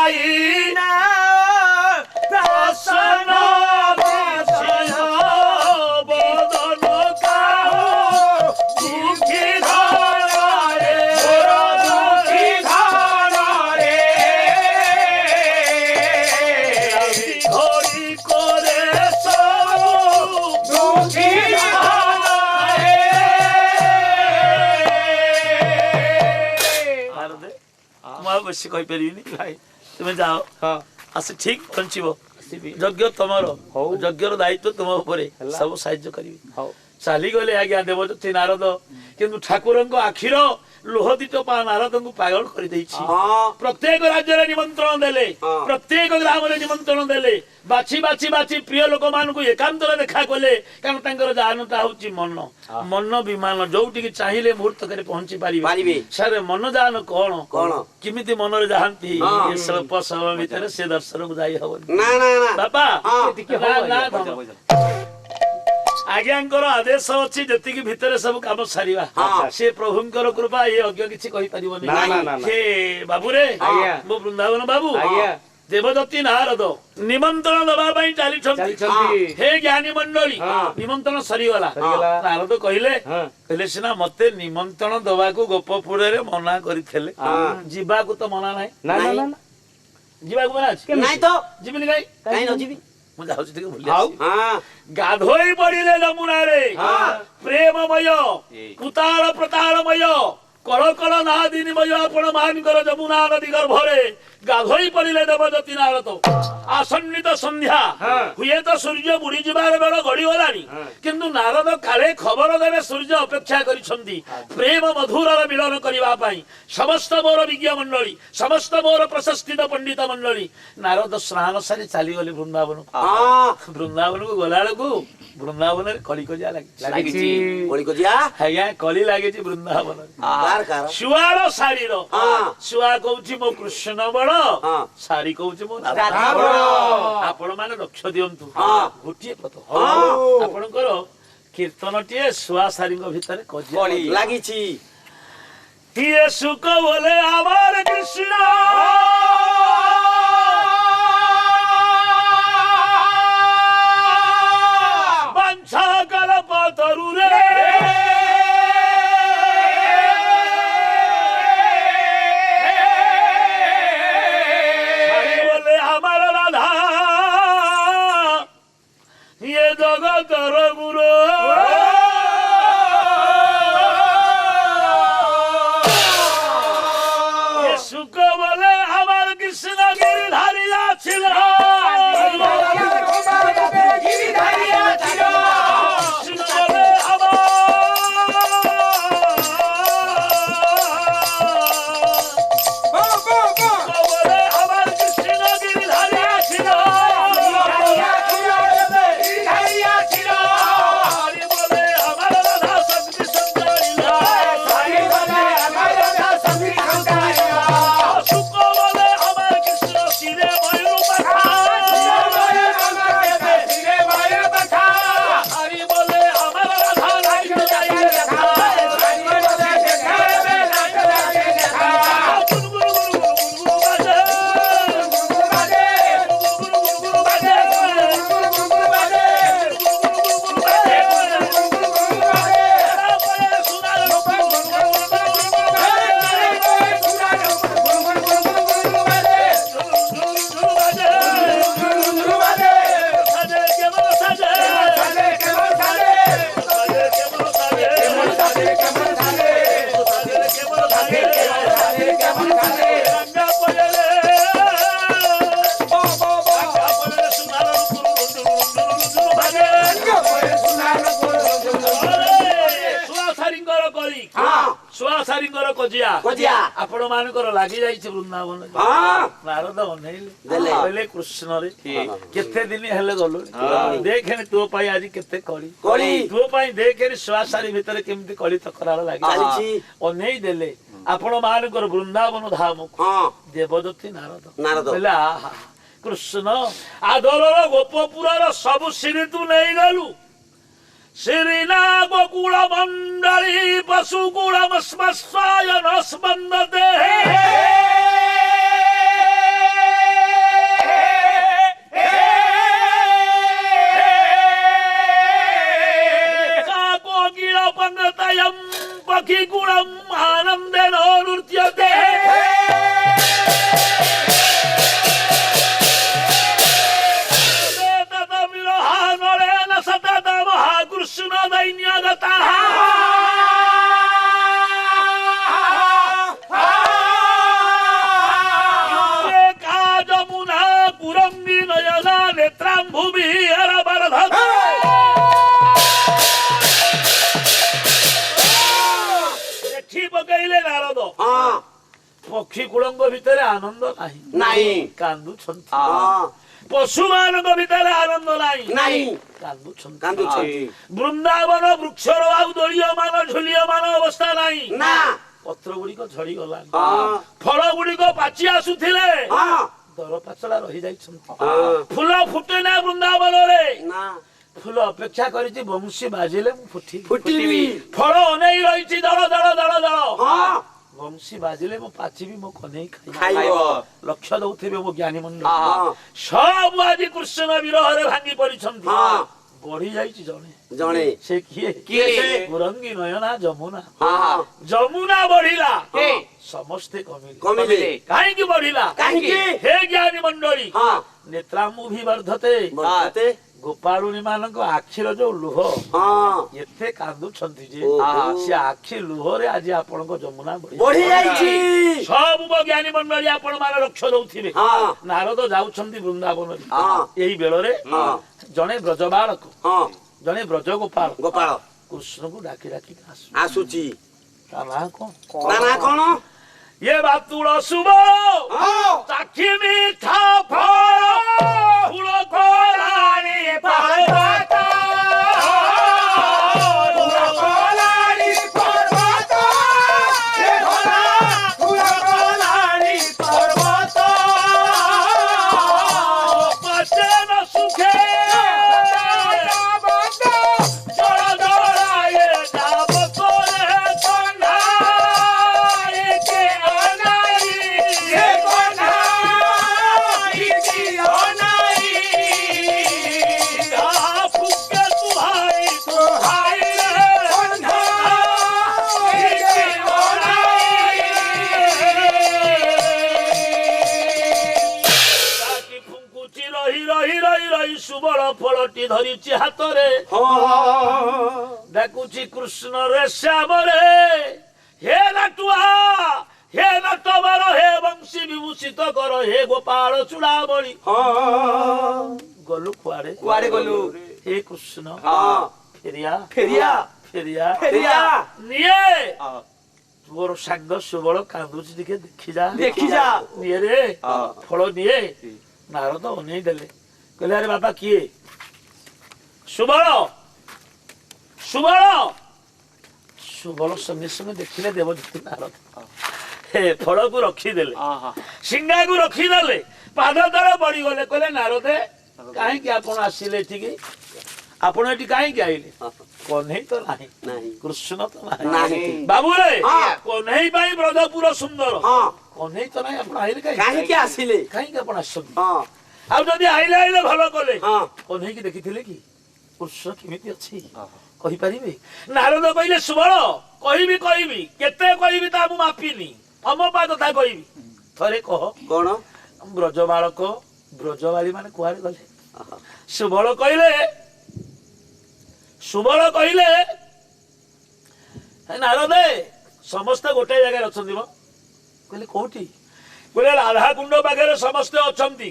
जाई ना दर्शन বেশি কই পারিনি ভাই তুমি যাও আসি ঠিক পঞ্চিব যজ্ঞ তোমার যজ্ঞর দায়িত্ব তোমার উপরে সব সাহায্য করিবি চালি গলে আজ্ঞা দেবজ্যোতি নারদ কিন্তু ঠাকুরଙ୍କ আখির লোহদিত পা নারদଙ୍କୁ পাগল କରି ଦେଇଛି ପ୍ରତ୍ୟେକ ରାଜ୍ୟରେ ନିମନ୍ତ୍ରଣ ଦେଲେ ପ୍ରତ୍ୟେକ ଗ୍ରାମରେ ନିମନ୍ତ୍ରଣ ଦେଲେ ବାଛି ବାଛି ବାଛି ପ୍ରିୟ ଲୋକମାନଙ୍କୁ ଏକାନ୍ତରେ ଦେଖା କଲେ କାରଣ ତାଙ୍କର ଜାନଟା ହଉଛି ମନ ମନ ବିମାନ ଯୋଉଠିକି ଚାହିଁଲେ ମୁହୂର୍ତ୍ତକରେ ପହଞ୍ଚି ପାରିବେ ସାରେ ମନ ଜାନ କଣ କେମିତି ମନରେ ଯାଆନ୍ତି ସ୍ୱଳ୍ପ ସମୟ ଭିତରେ ସେ ଦର୍ଶନକୁ ଯାଇ ହବନି ବାପା आज्ञांकर आदेश अच्छी जी भितर सब कम सारिबा से प्रभुंकर कृपा ये अज्ञ किछि कहि परिबोनी हे बाबू रे मो वृंदावन बाबू देवदत्ती नारद निमंत्रण दबा पई चाली छंती हे ज्ञानी मंडली निमंत्रण सरीगला नारद कहले सिना मते निमंत्रण दबा को गोपपुर रे मना करिथले जीवा को तो मना नाही ना ना ना जीवा को मना अछि नाही तो जीवनी काई न जीवी गाधोई पड़िले जमुना रे प्रेममय कुताल प्रतालमय कल कल नादिनीमय आपण मानकर जमुना नदी गर्भरे गाधोई पड़िले देवदत्ती नारद आसन्नित संध्या हुए तो सूर्य बुड़ी जबार बेल गड़ी गलानी किंतु नारद काले खबर देवे सूर्य अपेक्षा करिसंती प्रेम मधुर मिलन करिबा पई समस्त मोर विज्ञ मंडली समस्त मोर प्रशस्तित पंडित मंडली नारद स्नान सारी चली गले वृंदावन वृंदावन को गला को वृंदावन रे कली कजिया लागी कली कजिया हैया कली लागी छी वृंदावन सुआर सारीर सुआ कहउची मो कृष्ण बड़ सारी कहउची मो राधा बड़ आपण माने लक्ष्य दियंतु गोटिए पथ आपणकर कीर्तनटिए सुआ सारी भितर कजिया लागी छी ये सुख बोले आवर कृष्ण बंछा कर पतरु रे बोले हमारा राधा ये जगत गुरु सुख बोले हमार कृष्ण गिरिधारी आपण मानकर लागी जाइछ वृंदावन नारद अनैले कृष्ण रे केते दिन हेले गलो देखने तो पाई आज केते कली तो पाई देखने स्वासारी भीतर केमती कली तकरार लागी अनै देले आपण मानकर वृंदावन धाम देवदत्ती नारद बोले आहा कृष्ण आदरर गोपपुरर सब सिरी तू नहीं गलु श्रीना गोकुल मंडली पशुकुलम स्मस्वायन स्पंदते पक्षी गुणम आनंदेन नृत्यते विरहानलेन सततमः कृष्ण दैन्यगतः एका जमुना पुरंगी नयना नेत्रांभुवि हरबरधते देखी पकईले नारद पक्षी कुळंग भितर आनंद नाही कांदुछंती पशु मान भितर आनंद नाही कांदुछंती वृंदावन वृक्षर आउ दळीयमान झुलीयमान अवस्था नाही पत्र गुड़िक झड़ी गला फल गुड़िक पाची आसुथिले दर पाचला रही जाइछंती फूल फुटे ना वृंदावन रे फूल अपेक्षा करिछि बंशी बाजिले मु फुटिबी फल अनेई रहिछि दड़ दड़ दड़ दड़ बंशी बाजिले मो पाचिबी मो कनेई खाइबो लक्ष्य दउथिबे मो ज्ञानी मंडल सब आज कृष्ण विरह रे भांगी परिछंती बढ़ी जाइछि जणे से किए पुरंगी नयना जमुना जमुना बढ़िला समस्ते कमिले काहे की बढ़िला हे ज्ञानी मंडली नेत्रांबुभि वर्धते गोपाळुनी मानक आखिर जो लुह एते कांदुछंती जे से आखि लुह रे आज आपन को जमुना बढ़ी जाइछि सब ज्ञानी मंडली आपन मान लक्ष्य दउथिबे नारद जाउछंती वृंदावन रे एही बेल रे जणे ब्रज बालक जणे ब्रज गोपाल कृष्ण को डाकी डाकी आसुची ताना कोन ये बातुड़ शुभ चाखी मीठा फल फूल कोलानी पर्वत फूल कोलानी पर्वत हे भला फूल कोलानी पर्वत पचन सुखे फलटी धरी हाथ रे डाकुची कृष्ण रे श्याम रे हे नटुआ हे नटवर हे वंशी विभूषित कर हे गोपाल चूड़ामणि गलु कुआड़े कुआड़े गलु हे कृष्ण फेरिया फेरिया फेरिया फेरिया निये तोर सांग सुबल कांदुची दिखे देखी जा निये रे फल निये नारद अनेई देले कहले अरे बाबा किए सुबल सुबल सुबल संगे संगे देखिले देवदत्त नारद हे फल को रखीदेले सिंगा को रखीदेले पाद तले पड़ी गले कहले नारद काहे कि आपण आसिले ठीक आपण एटी काहे कि आइले कन्हई तो नाही कृष्ण तो नाही बाबू रे कन्हई भाई ब्रजपुर सुंदर कन्हई तो नाही आपण आइले काहे कि आसिले काहे कि आपण आसछन आ जदि आइले आइले भलो कले कन्हई कि देखिथिले कि कृष्ण केमिति अछि कहि परिबे नारद कहिले सुबल कहिबी केते कहिबी ता मु मापिनी अमपा कथा कहिबी थरे कह कोन ब्रज बालक ब्रजवाली माने कुआरे गले सुबल कहिले नारद समस्त गोटे जगह अछंती म कहले कोठी कहले राधा कुंड पाखे समस्त अछंती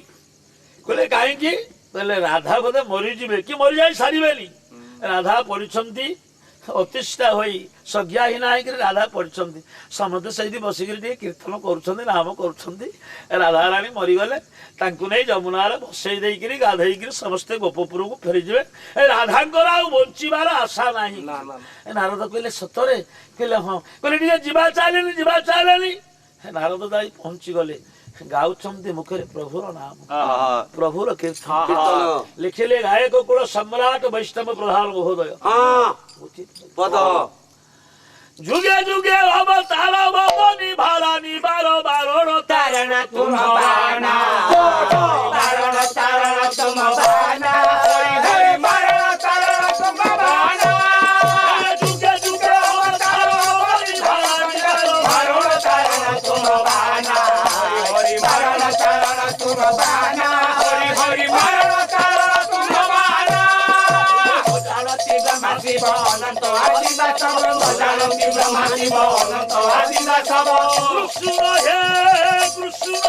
कहले काहे कि कहले राधा बोधे मरी जिवे कि मरी जाई सारिबेनी राधा पड़िछंती अतिष्ठा होई सज्ञाहीन होकर राधा पड़िछंती समस्त सहित बसिक कीर्तन करुछंती नाम करुछंती राधा रानी मरीगले तांकु नहीं जमुनार बसई देइकरी गाधेइकरी समस्ते गोपपुर को फेरी जिवे राधांकर आ बंचिबार आशा नाही नारद कहले सतरे कहले हां कहले निजे जीवा चालेनी नारद दाई पहुंची गले गाउछंती मुखरे प्रभुर नाम प्रभुर कीर्तन लिखिले गायक कुल सम्राट वैष्णव प्रधान महोदय पद जुगे जुगे अवतार भवनी भारानी बारो बारो तारण तुम बाना तारण तुम बाना हरि मरण तारण तुम बाना जुगे जुगे अवतार भवनी शिव अनंत आदिवा सब न जानती ब्रह्मा शिव अनंत आदिवा सब कृष्ण हे कृष्ण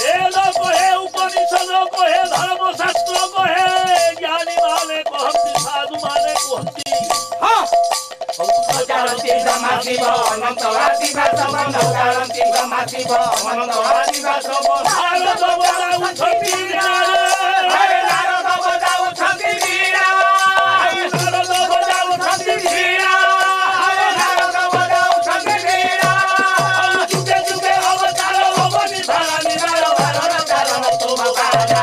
वेद कहे उपनिषद कहे धर्मशास्त्र कहे ज्ञानी माने कहती साधु माने कहती जानती ब्रह्मा शिव अनंत आदिवा सब न जानती ब्रह्मा शिव अनंत आदिवा सब नारद बजाउछन्ति हरे नारद बजाउछन्ति वीणा नारद बजाउछन्ति वीणा हरे नारद बजाउछन्ति वीणा जुगे जुगे अवतार हब निधान निधान भारत चरण तुम पाना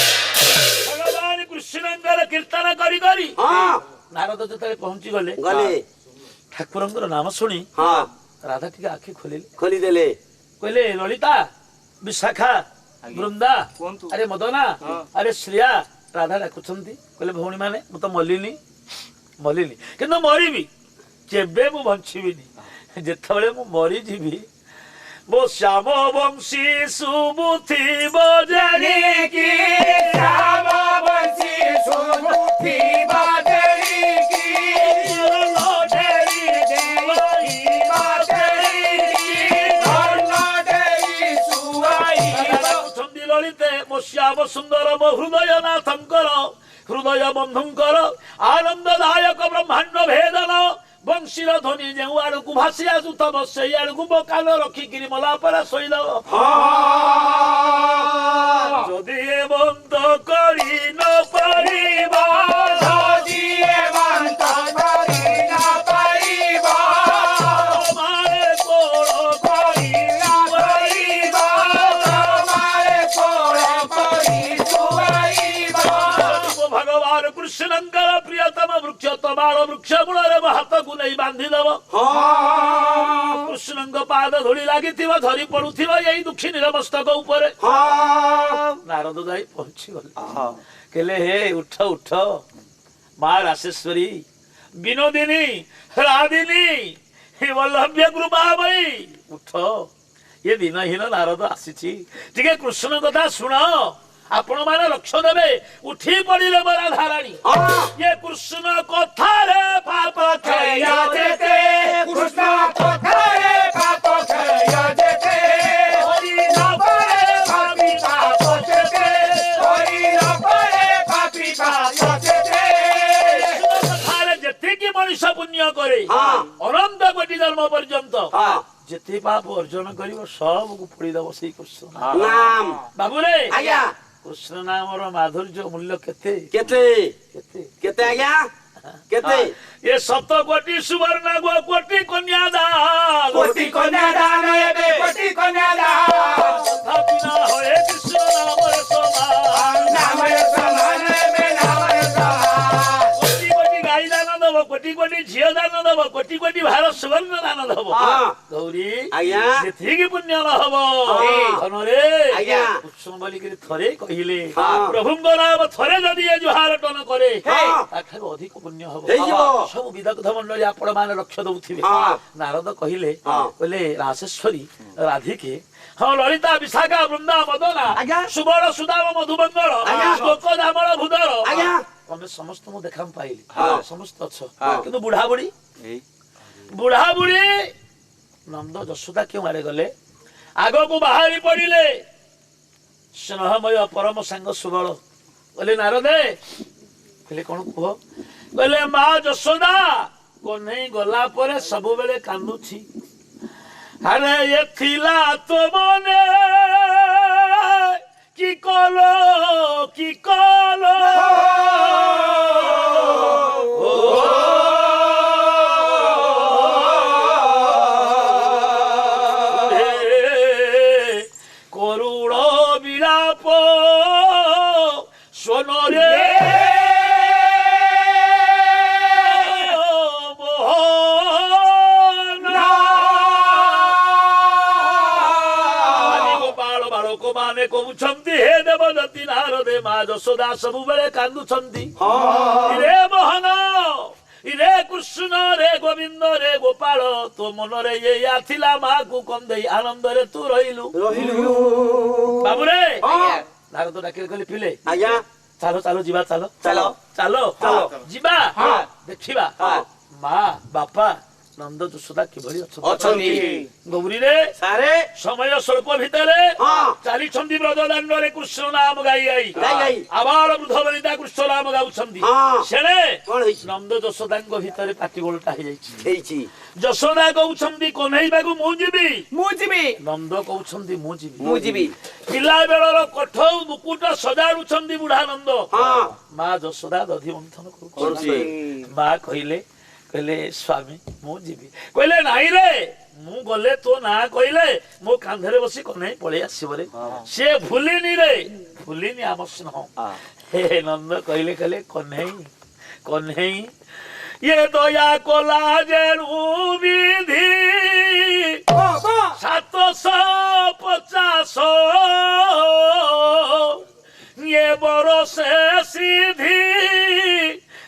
भगवान कृष्णଙ୍କର କୀର୍ତ୍ତନ କରି କରି हाँ ନାରଦ ଯେତେବେଳେ ପହଞ୍ଚି ଗଲେ गले ଠାକୁରଙ୍କର ନାମ ଶୁଣି हाँ ରାଧା ଟିକେ ଆଖି ଖୋଲିଲେ खोली देले କହିଲେ ଲଳିତା ବିଶାଖା ବୃନ୍ଦା କୁହନ୍ତୁ। ଆରେ ମଦନା ଆରେ ଶ୍ରେୟା ରାଧା ଡାକୁଛନ୍ତି କହିଲେ ଭଉଣୀ ମାନେ ମୁଁ ତ ମଲିନି କିନ୍ତୁ ମରିବି କେବେ ମୁଁ ବଞ୍ଚିବିନି ଯେତେବେଳେ ମୁଁ ମରିଯିବି ମୋ ଶ୍ୟାମ ବଂଶୀ ସୁବୁଥିବ ଜାଣିକି श्याम बंसी सुमुठी बादरी की ଲଢେଇ देवी बादरी की धन देवी सुआई ଡାକୁଛନ୍ତି ଲଳିତେ ମୋ ଶ୍ୟାମ ସୁନ୍ଦର ମୋ ହୃଦୟ ନାଥଙ୍କର ହୃଦୟ ବନ୍ଧୁଙ୍କର ଆନନ୍ଦଦାୟକ ବ୍ରହ୍ମାଣ୍ଡ ଭେଦନ ବଂଶୀର ଧ୍ୱନି ଯେଉଁ ଆଡକୁ ଭାସି ଆସୁଥିବ ସେଇ ଆଡକୁ ମୋ କାନ ରଖିକିରି ମଲା ପରେ ଶୋଇଦବ ଯଦି ଏ ବନ୍ଦ କରି ନ ପାରିବ जिए मंत करी न पाइबा ମାରେ କୋଳ କରି पाइबा हमारे कोल करी सुआइबा ଭଗବାନ କୃଷ୍ଣଙ୍କର ପ୍ରିୟତମ ବୃକ୍ଷ ତମାଳ ବୃକ୍ଷ ମୂଳରେ ମୋ ହାତକୁ ନେଇ ବାନ୍ଧିଦବ हाँ କୃଷ୍ଣଙ୍କ ପାଦ ଧୂଳି ଲାଗିଥିବ ଧରି ପଡୁଥିବ ଏଇ ଦୁଃଖିନୀର ମସ୍ତକ ଉପରେ हाँ ନାରଦ ଯାଇ ପହଞ୍ଚିଗଲେ हाँ କହିଲେ ହେ ଉଠ ଉଠ ମା ରାଶେଶ୍ୱରୀ ବିନୋଦିନୀ ରାଧିନୀ ବଲ୍ଲଭ୍ୟ କୃପାମୟୀ ଉଠ ଏ ଦିନହୀନ ନାରଦ ଆସିଛି ଟିକେ କୃଷ୍ଣ କଥା ଶୁଣ ଆପଣ ମାନେ ଲକ୍ଷ୍ୟ ଦେବେ ଉଠି ପଡିଲେ ମୋ ରାଧାରାଣୀ ଏ କୃଷ୍ଣ କଥାରେ ପାପ क्षय କ୍ଷୟ देते कृष्ण कोठारे पाप क्षय देते हरि न परे पापी पाप देते हरि न परे पापी पाप देते କଥାରେ ଯେତିକି ମଣିଷ ପୁଣ୍ୟ କରେ ହଁ। ଅନନ୍ତ କୋଟି ଜନ୍ମ ପର୍ଯ୍ୟନ୍ତ हाँ ଯେତେ ପାପ ଅର୍ଜନ କରିବ ସବୁକୁ ପୋଡ଼ିଦବ ସେଇ କୃଷ୍ଣ नाम ବାବୁରେ आज्ञा କୃଷ୍ଣ ନାମର ମାଧୁର୍ଯ୍ୟ ମୂଲ୍ୟ କେତେ केते କେତେ केते आज्ञा केते ଏ ଶତ କୋଟି ସୁବର୍ଣ୍ଣ କୋଟି କନ୍ୟା ଦାନ कोटि कन्या दान एबे कोटि कन्या दान ତଥାପି ନ ହଏ କୃଷ୍ଣ ନାମରେ ସମାନ नामय समान एबे नामय समान କୋଟି କୋଟି ଗାଈ ଦାନ ଦବ କୋଟି କୋଟି ଝିଅ ଦାନ ଦବ କୋଟି କୋଟି ଭାର ସୁବର୍ଣ୍ଣ ଦାନ ଦବ ହଁ। ଗୌରୀ ଆଜ୍ଞା। ଯେତିକି ପୁଣ୍ୟ ନ ହବ ହଁ। ଧନରେ ଆଜ୍ଞା। କୃଷ୍ଣ ବୋଲିକିରି ଥରେ କହିଲେ ହଁ। ପ୍ରଭୁଙ୍କ ନାମ ଥରେ ଯଦି ଏ ଜୁହାର ଟନ କରେ ହଁ। ତାଠାରୁ ଅଧିକ ପୁଣ୍ୟ ହବ ହେଇଯିବ। ସବୁ ବିଦଗ୍ଧ ମଣ୍ଡଳୀ ଆପଣ ମାନେ ଲକ୍ଷ୍ୟ ଦଉଥିବେ ହଁ। ନାରଦ କହିଲେ ହଁ। କହିଲେ ରାଶେଶ୍ୱରୀ ରାଧିକେ ହଁ ଲଳିତା ବିଶାଖା ବୃନ୍ଦା ମଦନା ଆଜ୍ଞା। ସୁବଳ ସୁଦାମ ମଧୁମଙ୍ଗଳ ଆଜ୍ଞା। ଶ୍ଲୋକ ଦାମଳ ଭୂଧର ଆଜ୍ଞା। ତମେ ସମସ୍ତଙ୍କୁ ଦେଖା ପାଇଲି ହଁ। ସମସ୍ତେ ଅଛ ହଁ। କିନ୍ତୁ ବୁଢା ବୁଢୀ ନନ୍ଦ ଯଶୋଦା କେଉଁ ଆଡେ ଗଲେ ଆଗକୁ ବାହାରି ପଡିଲେ ସ୍ନେହମୟ ପରମ ସାଙ୍ଗ ସୁବଳ କହିଲେ ନାରଦେ କହିଲେ କଣ କୁହ କହିଲେ ମା ଯଶୋଦା କହ୍ନେଇ ଗଲା ପରେ ସବୁବେଳେ କାନ୍ଦୁଛି ଆରେ ଏ ଥିଲା ତ ମନେ କି କଲ କରୁଣ ବିଳାପ ସ୍ୱନରେ ଲୋକମାନେ କହୁଛନ୍ତି ହେ ଦେବଦତ୍ତୀ ନାରଦେ ମା ଯଶୋଦା ସବୁବେଳେ କାନ୍ଦୁଛନ୍ତି ରେ ମୋହନ रे कृष्ण रे गोविंद रे गोपाल तो मन रे ये आथिला माँ को कम दे आनंद रे तू रहिलु ରହିଲୁ बाबू रे ହଁ नारद डाकिले कहले पिले ଆଜ୍ଞା ଚାଲ ଚାଲ ଯିବା ଚାଲ ଚାଲ ଚାଲ ଚାଲ ଯିବା ହଁ ଦେଖିବା ହଁ ମା ବାପା ନନ୍ଦ ଯଶୋଦା କିଭଳି ଅଛନ୍ତି ଗୌରୀରେ ସାରେ ସମୟ ସ୍ୱଳ୍ପ ଭିତରେ ହଁ ଚାଲିଛନ୍ତି ବ୍ରଜ ଦାଣ୍ଡରେ କୃଷ୍ଣ ନାମ ଗାଇ ଗାଇ ଗାଇ ଗାଇ ଆବାଳ ବୃଦ୍ଧ ବନିତା କୃଷ୍ଣ ନାମ ଗାଉଛନ୍ତି ହଁ ସେଣେ କଣ ହେଇଛି ନନ୍ଦ ଯଶୋଦାଙ୍କ ଭିତରେ ପାଟିଗୋଳଟା ହେଇଯାଇଛି ହେଇଛି ଯଶୋଦା କହୁଛନ୍ତି କହ୍ନେଇବାକୁ ମୁଁ ଯିବି ମୁଁ ଯିବି ନନ୍ଦ କହୁଛନ୍ତି ମୁଁ ଯିବି ମୁଁ ଯିବି ପିଲା ବେଳର କଠଉ ମୁକୁଟ ସଜାଡୁଛନ୍ତି ବୁଢା ନନ୍ଦ ହଁ ମା ଯଶୋଦା ଦଧି ମନ୍ଥନ କରୁଛନ୍ତି କରୁଛି ମା କହିଲେ ସ୍ୱାମୀ ମୁଁ ଯିବି କହିଲେ ନାଇଁ ରେ ମୁଁ ଗଲେ ତୋ ନାଁ କହିଲେ ମୋ କାନ୍ଧରେ ବସି କହ୍ନେଇ ପଳେଇ ଆସିବ ରେ ସେ ଭୁଲିନି ରେ ଭୁଲିନି ଆମ ସ୍ନେହ ହେ ନନ୍ଦ କହିଲେ କହ୍ନେଇ ये दया कोला जेणु विधि 750 ये बरसे सीधी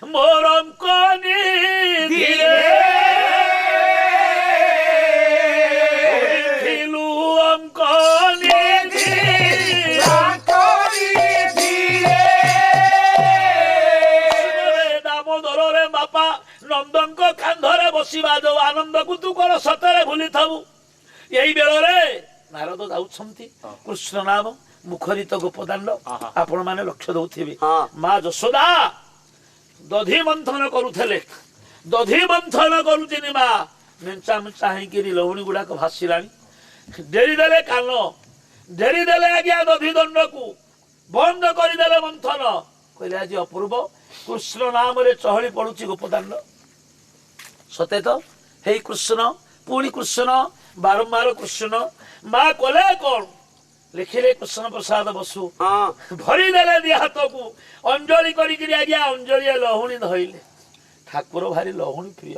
मोरम कोनी धीरे थिलु अंकनी दामोदर रे बापा नंदन कांधरे बसिवा जो आनंद को तू कौन सतरे भूली थाबू यही बेଳରେ नारद जाउछंती कृष्ण नाम मुखरित गोपदाण्ड आपण माने लक्ष्य दउथिबे मां यशोदा दधि मंथन करुथले दधि मंथन करुचिनी मां मेंचा मेंचा हेकिरी लवणी गुडाक भासीलाणी डेरी देले कान डेरी देले आज्ञा दधि दंड को बंद करी देले मंथन कहले आज अपूर्व कृष्ण नाम रे चहली पडुची गोपदाण्ड सते तो हे कृष्ण पुणी कृष्ण बारंबार कृष्ण माँ कले कौन लिखिले कृष्ण प्रसाद बसु भरी देले दि हाथ को अंजलि करी आज्ञा अंजलि लहुणी धइले ठाकुर भारी लहुणी प्रिय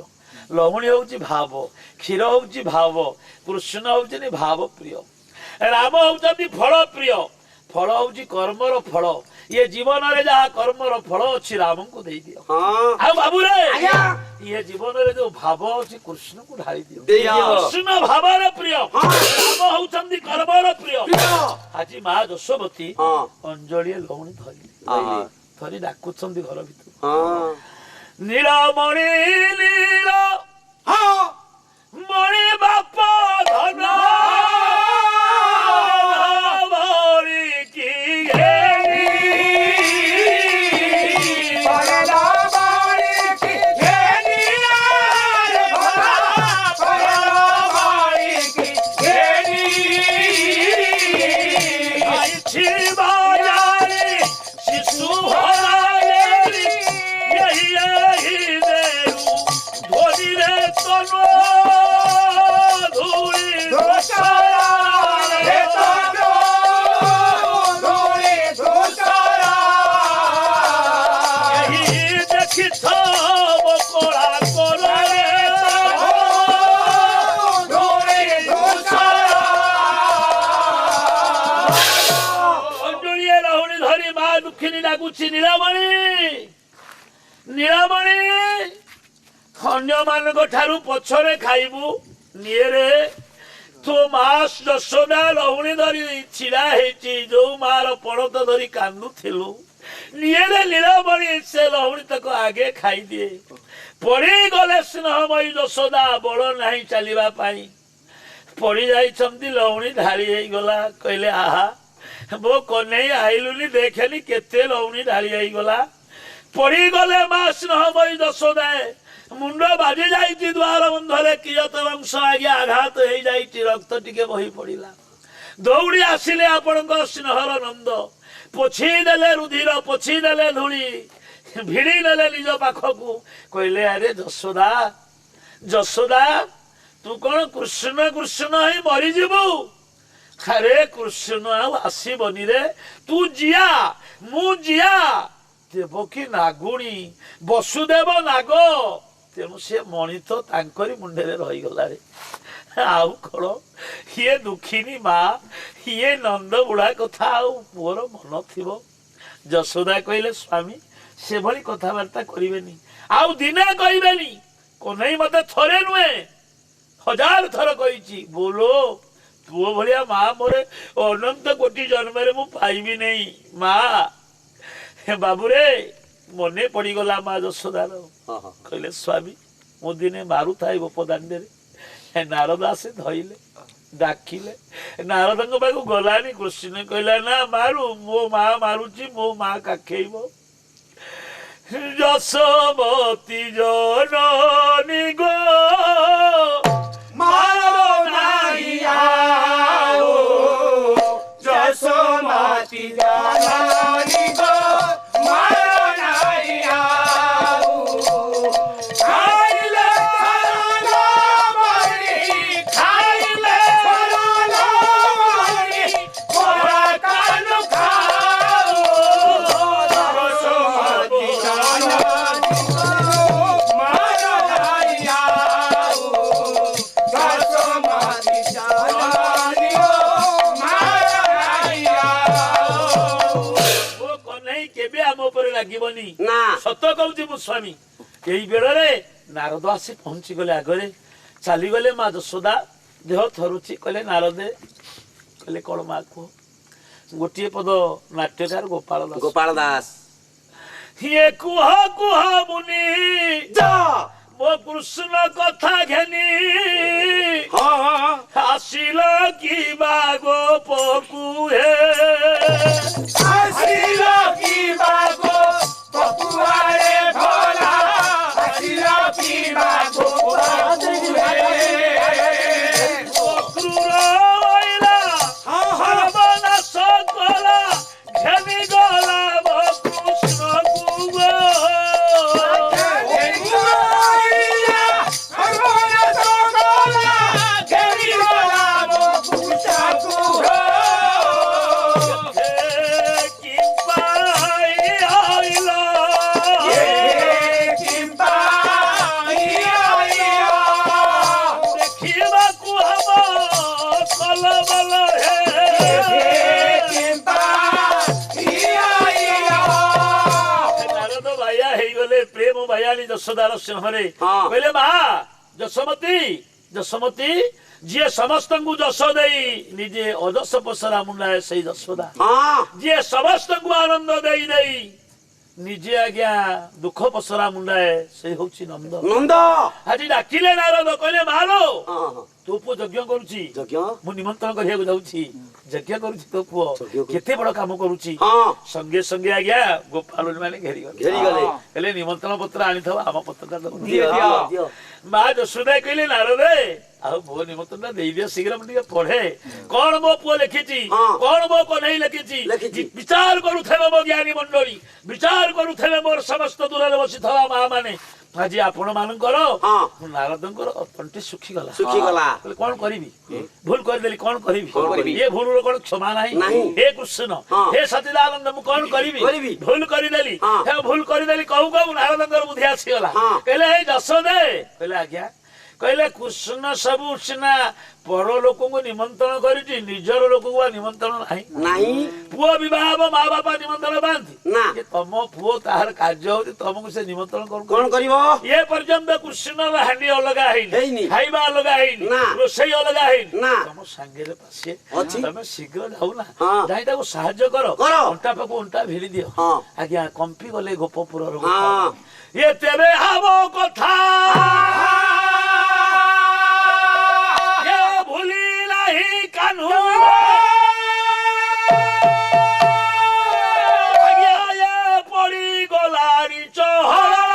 लहुणी होउची भाव क्षीर होउची भाव कृष्ण होउची भाव प्रिय राम होउचंती फल प्रिय फल होउची कर्मर फल ये जीवन रे जहा कर्मर फल अछि राम को देई दियो आ बाबू रे ये जीवन रे जो भाव अछि कृष्ण को ढाली दियो कृष्ण भावर प्रिय राम होउचंती कर्मर प्रिय आज मां यशोवती अंजलि लहुणी धरी डाकुचंती घर भीतर नीलमणि नील मणि बाप धन नीलमणि अन्य मान ठारू पछरे खाइबू निये तो मां यशोदा लहुणी धरी छिड़ा हेची जो मार पड़त धरी कांदुथिलु निये नीलमणि से लहुणी तक आगे खाई दिए पड़ी गले स्नेहमयी यशोदा बड़ नहीं चलिबा पाई पड़ी जाइछंती लहुणी ढाली हे गला कहले आहा मो कन्हई आइलुनी देखेनी केते लहुणी ढाली हे गला पड़ी गले मां स्नेहमयी यशोदा मुंड बाजी जाइछि द्वार बंधरे कियत वंश आगे आघात हो जाइछि रक्त टिके बही पड़िला दौड़ी आसिले आपणक स्नेहर नंद पोछि देले रुधिर पोछि देले धूली भिड़ी नेले निज पाखकू कहले अरे यशोदा यशोदा तू कौन कृष्ण कृष्ण ही मरी जीवु अरे कृष्ण आसबनी रे तू जिया मु जिया देवकी नागुणी वसुदेव नाग तेणु से मणि तो तांकरी मुंडे रहीगला रे आउ कौन ये दुखिनी माँ ये नंद बुढ़ा कथा पुअर मन थी यशोदा कहले स्वामी से भली कथबार्ता करेनि आउ दिने कहबेनी कन्हई मते थरे नुहे 1000 थर कही बोलो पुओ भलिया माँ मोरे अनंत कोटि जन्म मु पाइबी नहीं माँ बाबूरे मने पड़गला माँ जशोदार कहले स्वामी मो दिने मारू था गोपदाण्डे नारद आसे धइले डाकिले नारद पाक गलानी कृष्ण कहला ना मारू मो माँ मारुची मो माँ काखेब जशोमती जननी गो मारो नाही आओ जसोमती जननी गो मारो नाही आओ खाइले फलाना मरी खाइले फलाना मरी कोरा कानु खाओ जसोमती जननी गो मारो नाही आओ जसोमती जननी गो मारो नाही आओ वो कन्हई केबे आम ऊपर लागिबनी ना सत कहूची मो स्वामी यही बेड़े नारद आसी पहुंची गले आगरे चली गले माँ जशोदा देह थरुची कहले नारदे कहले कौन माँ कह गोटे पद नाट्यकार गोपाल दास गोपाल दास ये कुह कुह मुनि जा मो कृष्ण कथा घेनी हाँ आसिल कि गोप कुहे आसिलो की बागो पपुआरे भोला आसिलो की बागो पपुआरे क्रूर ओइला सर्वनाश कला घेनी गला मो कृष्ण कुगो प्रेम भयानी जशोदार सिंहरे हाँ। कहले माँ जशोमती जशोमती जी समस्त को जश दे निजे अजस पसरा मुंडाए से जशोदा हाँ जी समस्त को आनंद दे दे निजे आज्ञा दुख पसरा मुंडाए से होची नंद नंद आज डाकिले नारद कहले मालो हाँ तो पुओ यज्ञ करुची यज्ञ मु निमंत्रण करिया जाउची यज्ञ करुची तो पुओ यज्ञ करू- केते बड़ काम करुची हाँ संगे संगे आज्ञा गोपाल माने घेरी गले घेरी गले कहले निमंत्रण पत्र आनिथवा आम पत्रटा दो दियो, दियो। माँ जशोदा कहले नारदे आउ मो निमंत्रण दे दियो शीघ्र मुझे पढ़े कौन मो पुओ लिखिची हाँ। कौन मो को नहीं लिखिची लिखिची। विचार करुथेबे मो ज्ञानी मंडली विचार करुथेबे मोर समस्त दूर बसिथवा माँ माने आज आपण मानकर हाँ नारदंकर तंटी सुखी गला सुखी गला कहले कौन करिबी भूल कर देली कौन करिबी कौन करिबी? ये भूल रो कौन क्षमा नाही नाही। हे कृष्ण हाँ। हे सतीदानंद मु कौन करिबी करिबी। भूल करि देली हाँ। हे भूल करि देली कहू कहू नारदंकर बुद्धि आसी गला हाँ। कहले हे जशोदे कहले आज्ञा कहले कृष्ण सबु सिना पर लोक को निमंत्रण करिछि निजर लोक को निमंत्रण नाही नहीं पुओ विवाह माँ बापा निमंत्रण बांधी ना ये तम पुओ तार कार्य होती तुमको से निमंत्रण करू कौन करिवो ये पर्यंत कृष्ण हांडी अलगा ହେଇନି। खाइबा अलगा ନା। रोषई अलगा ନା। तुम सांगे पासे ଅଛି। तमे शीघ्र जाऊ ना ହଁ। जाई ताको साहाय्य करो କର। अंटा पाको अंटा भिड़ी दियो ହଁ आज्ञा कंपी गले गोपपुर ହଁ ये तेरे आवो कथा ये भूली नहीं कान्हू आज्ञा ये पड़ी गलारी चहरा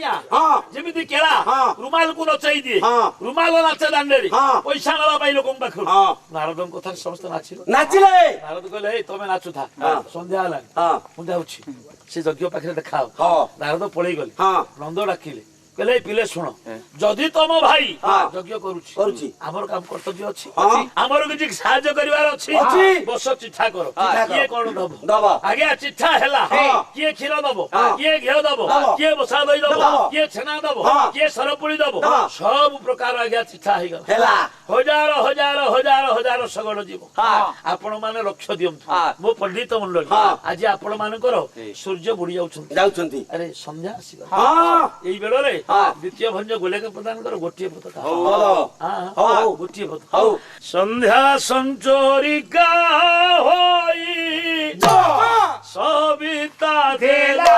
କଇଁଆ ହଁ ଯେମିତି କେଳା ହଁ। ରୁମାଲକୁ ନଚାଇ ଦିଏ ହଁ। ରୁମାଲ ନାଚେ ଦାଣ୍ଡରେ ହଁ। ପଇସା ନେବା ପାଇଁ ଲୋକଙ୍କ ପାଖରୁ ହଁ ନାରଦଙ୍କ କଥାରେ ସମସ୍ତେ ନାଚିଲେ ନାଚିଲେ ନାରଦ କହିଲେ ଏଇ ତମେ ନାଚୁଥା ହଁ। ସନ୍ଧ୍ୟା ହେଲାଣି ହଁ ମୁଁ ଯାଉଛି ସେ ଯଜ୍ଞ ପାଖରେ ଦେଖାଅ ହଁ। ନାରଦ ପଳେଇ ଗଲେ ହଁ ନନ୍ଦ ଡାକିଲେ କହିଲେ ଏଇ ପିଲେ ଶୁଣ ଯଦି ତମ ଭାଇ ହଁ। ଯଜ୍ଞ କରୁଛି କରୁଛି। ଆମର କାମ କର୍ତ୍ତବ୍ୟ ଅଛି ହଁ। ଆମର କିଛି ସାହାଯ୍ୟ କରିବାର ଅଛି ଅଛି। ବସ ଚିଠା କର ଚିଠା କିଏ କର। କଣ ଦବ ଦବ। ଆଜ୍ଞା ଚିଠା ହେଲା ହଁ। କିଏ କ୍ଷୀର ଦବ ହଁ। କିଏ ଘିଅ ଦବ ଦବ। କିଏ ବସା ଦହି ଦବ ଦବ। କିଏ ଛେନା ଦବ ହଁ। କିଏ ସରପୁଳି ଦବ ଦବ। ସବୁ ପ୍ରକାର ଆଜ୍ଞା ଚିଠା ହେଇଗଲା ହେଲା ହଜାର ହଜାର ହଜାର ହଜାର ଶଗଡ଼ ଯିବ ହଁ। ଆପଣ ମାନେ ଲକ୍ଷ୍ୟ ଦିଅନ୍ତୁ ହଁ। ମୋ ପଣ୍ଡିତ ମଣ୍ଡଳୀ ହଁ। ଆଜି ଆପଣ ମାନଙ୍କର ସୂର୍ଯ୍ୟ ବୁଡି ଯାଉଛନ୍ତି ଯାଉଛନ୍ତି ଆରେ ସନ୍ଧ୍ୟା ଆସିଗଲା ହଁ ଏଇ ବେଳରେ ହଁ। ଦ୍ୱିତୀୟ ଭଞ୍ଜ ଗୋଲେଖ ପ୍ରଧାନଙ୍କର ଗୋଟିଏ ପତାକା ହଉ ହଁ, ହଉ ହଉ ଗୋଟିଏ ପତାକା ହଉ ସନ୍ଧ୍ୟା ସଞ୍ଚରିକା ହୋଇ ସବିତା ଦେଲା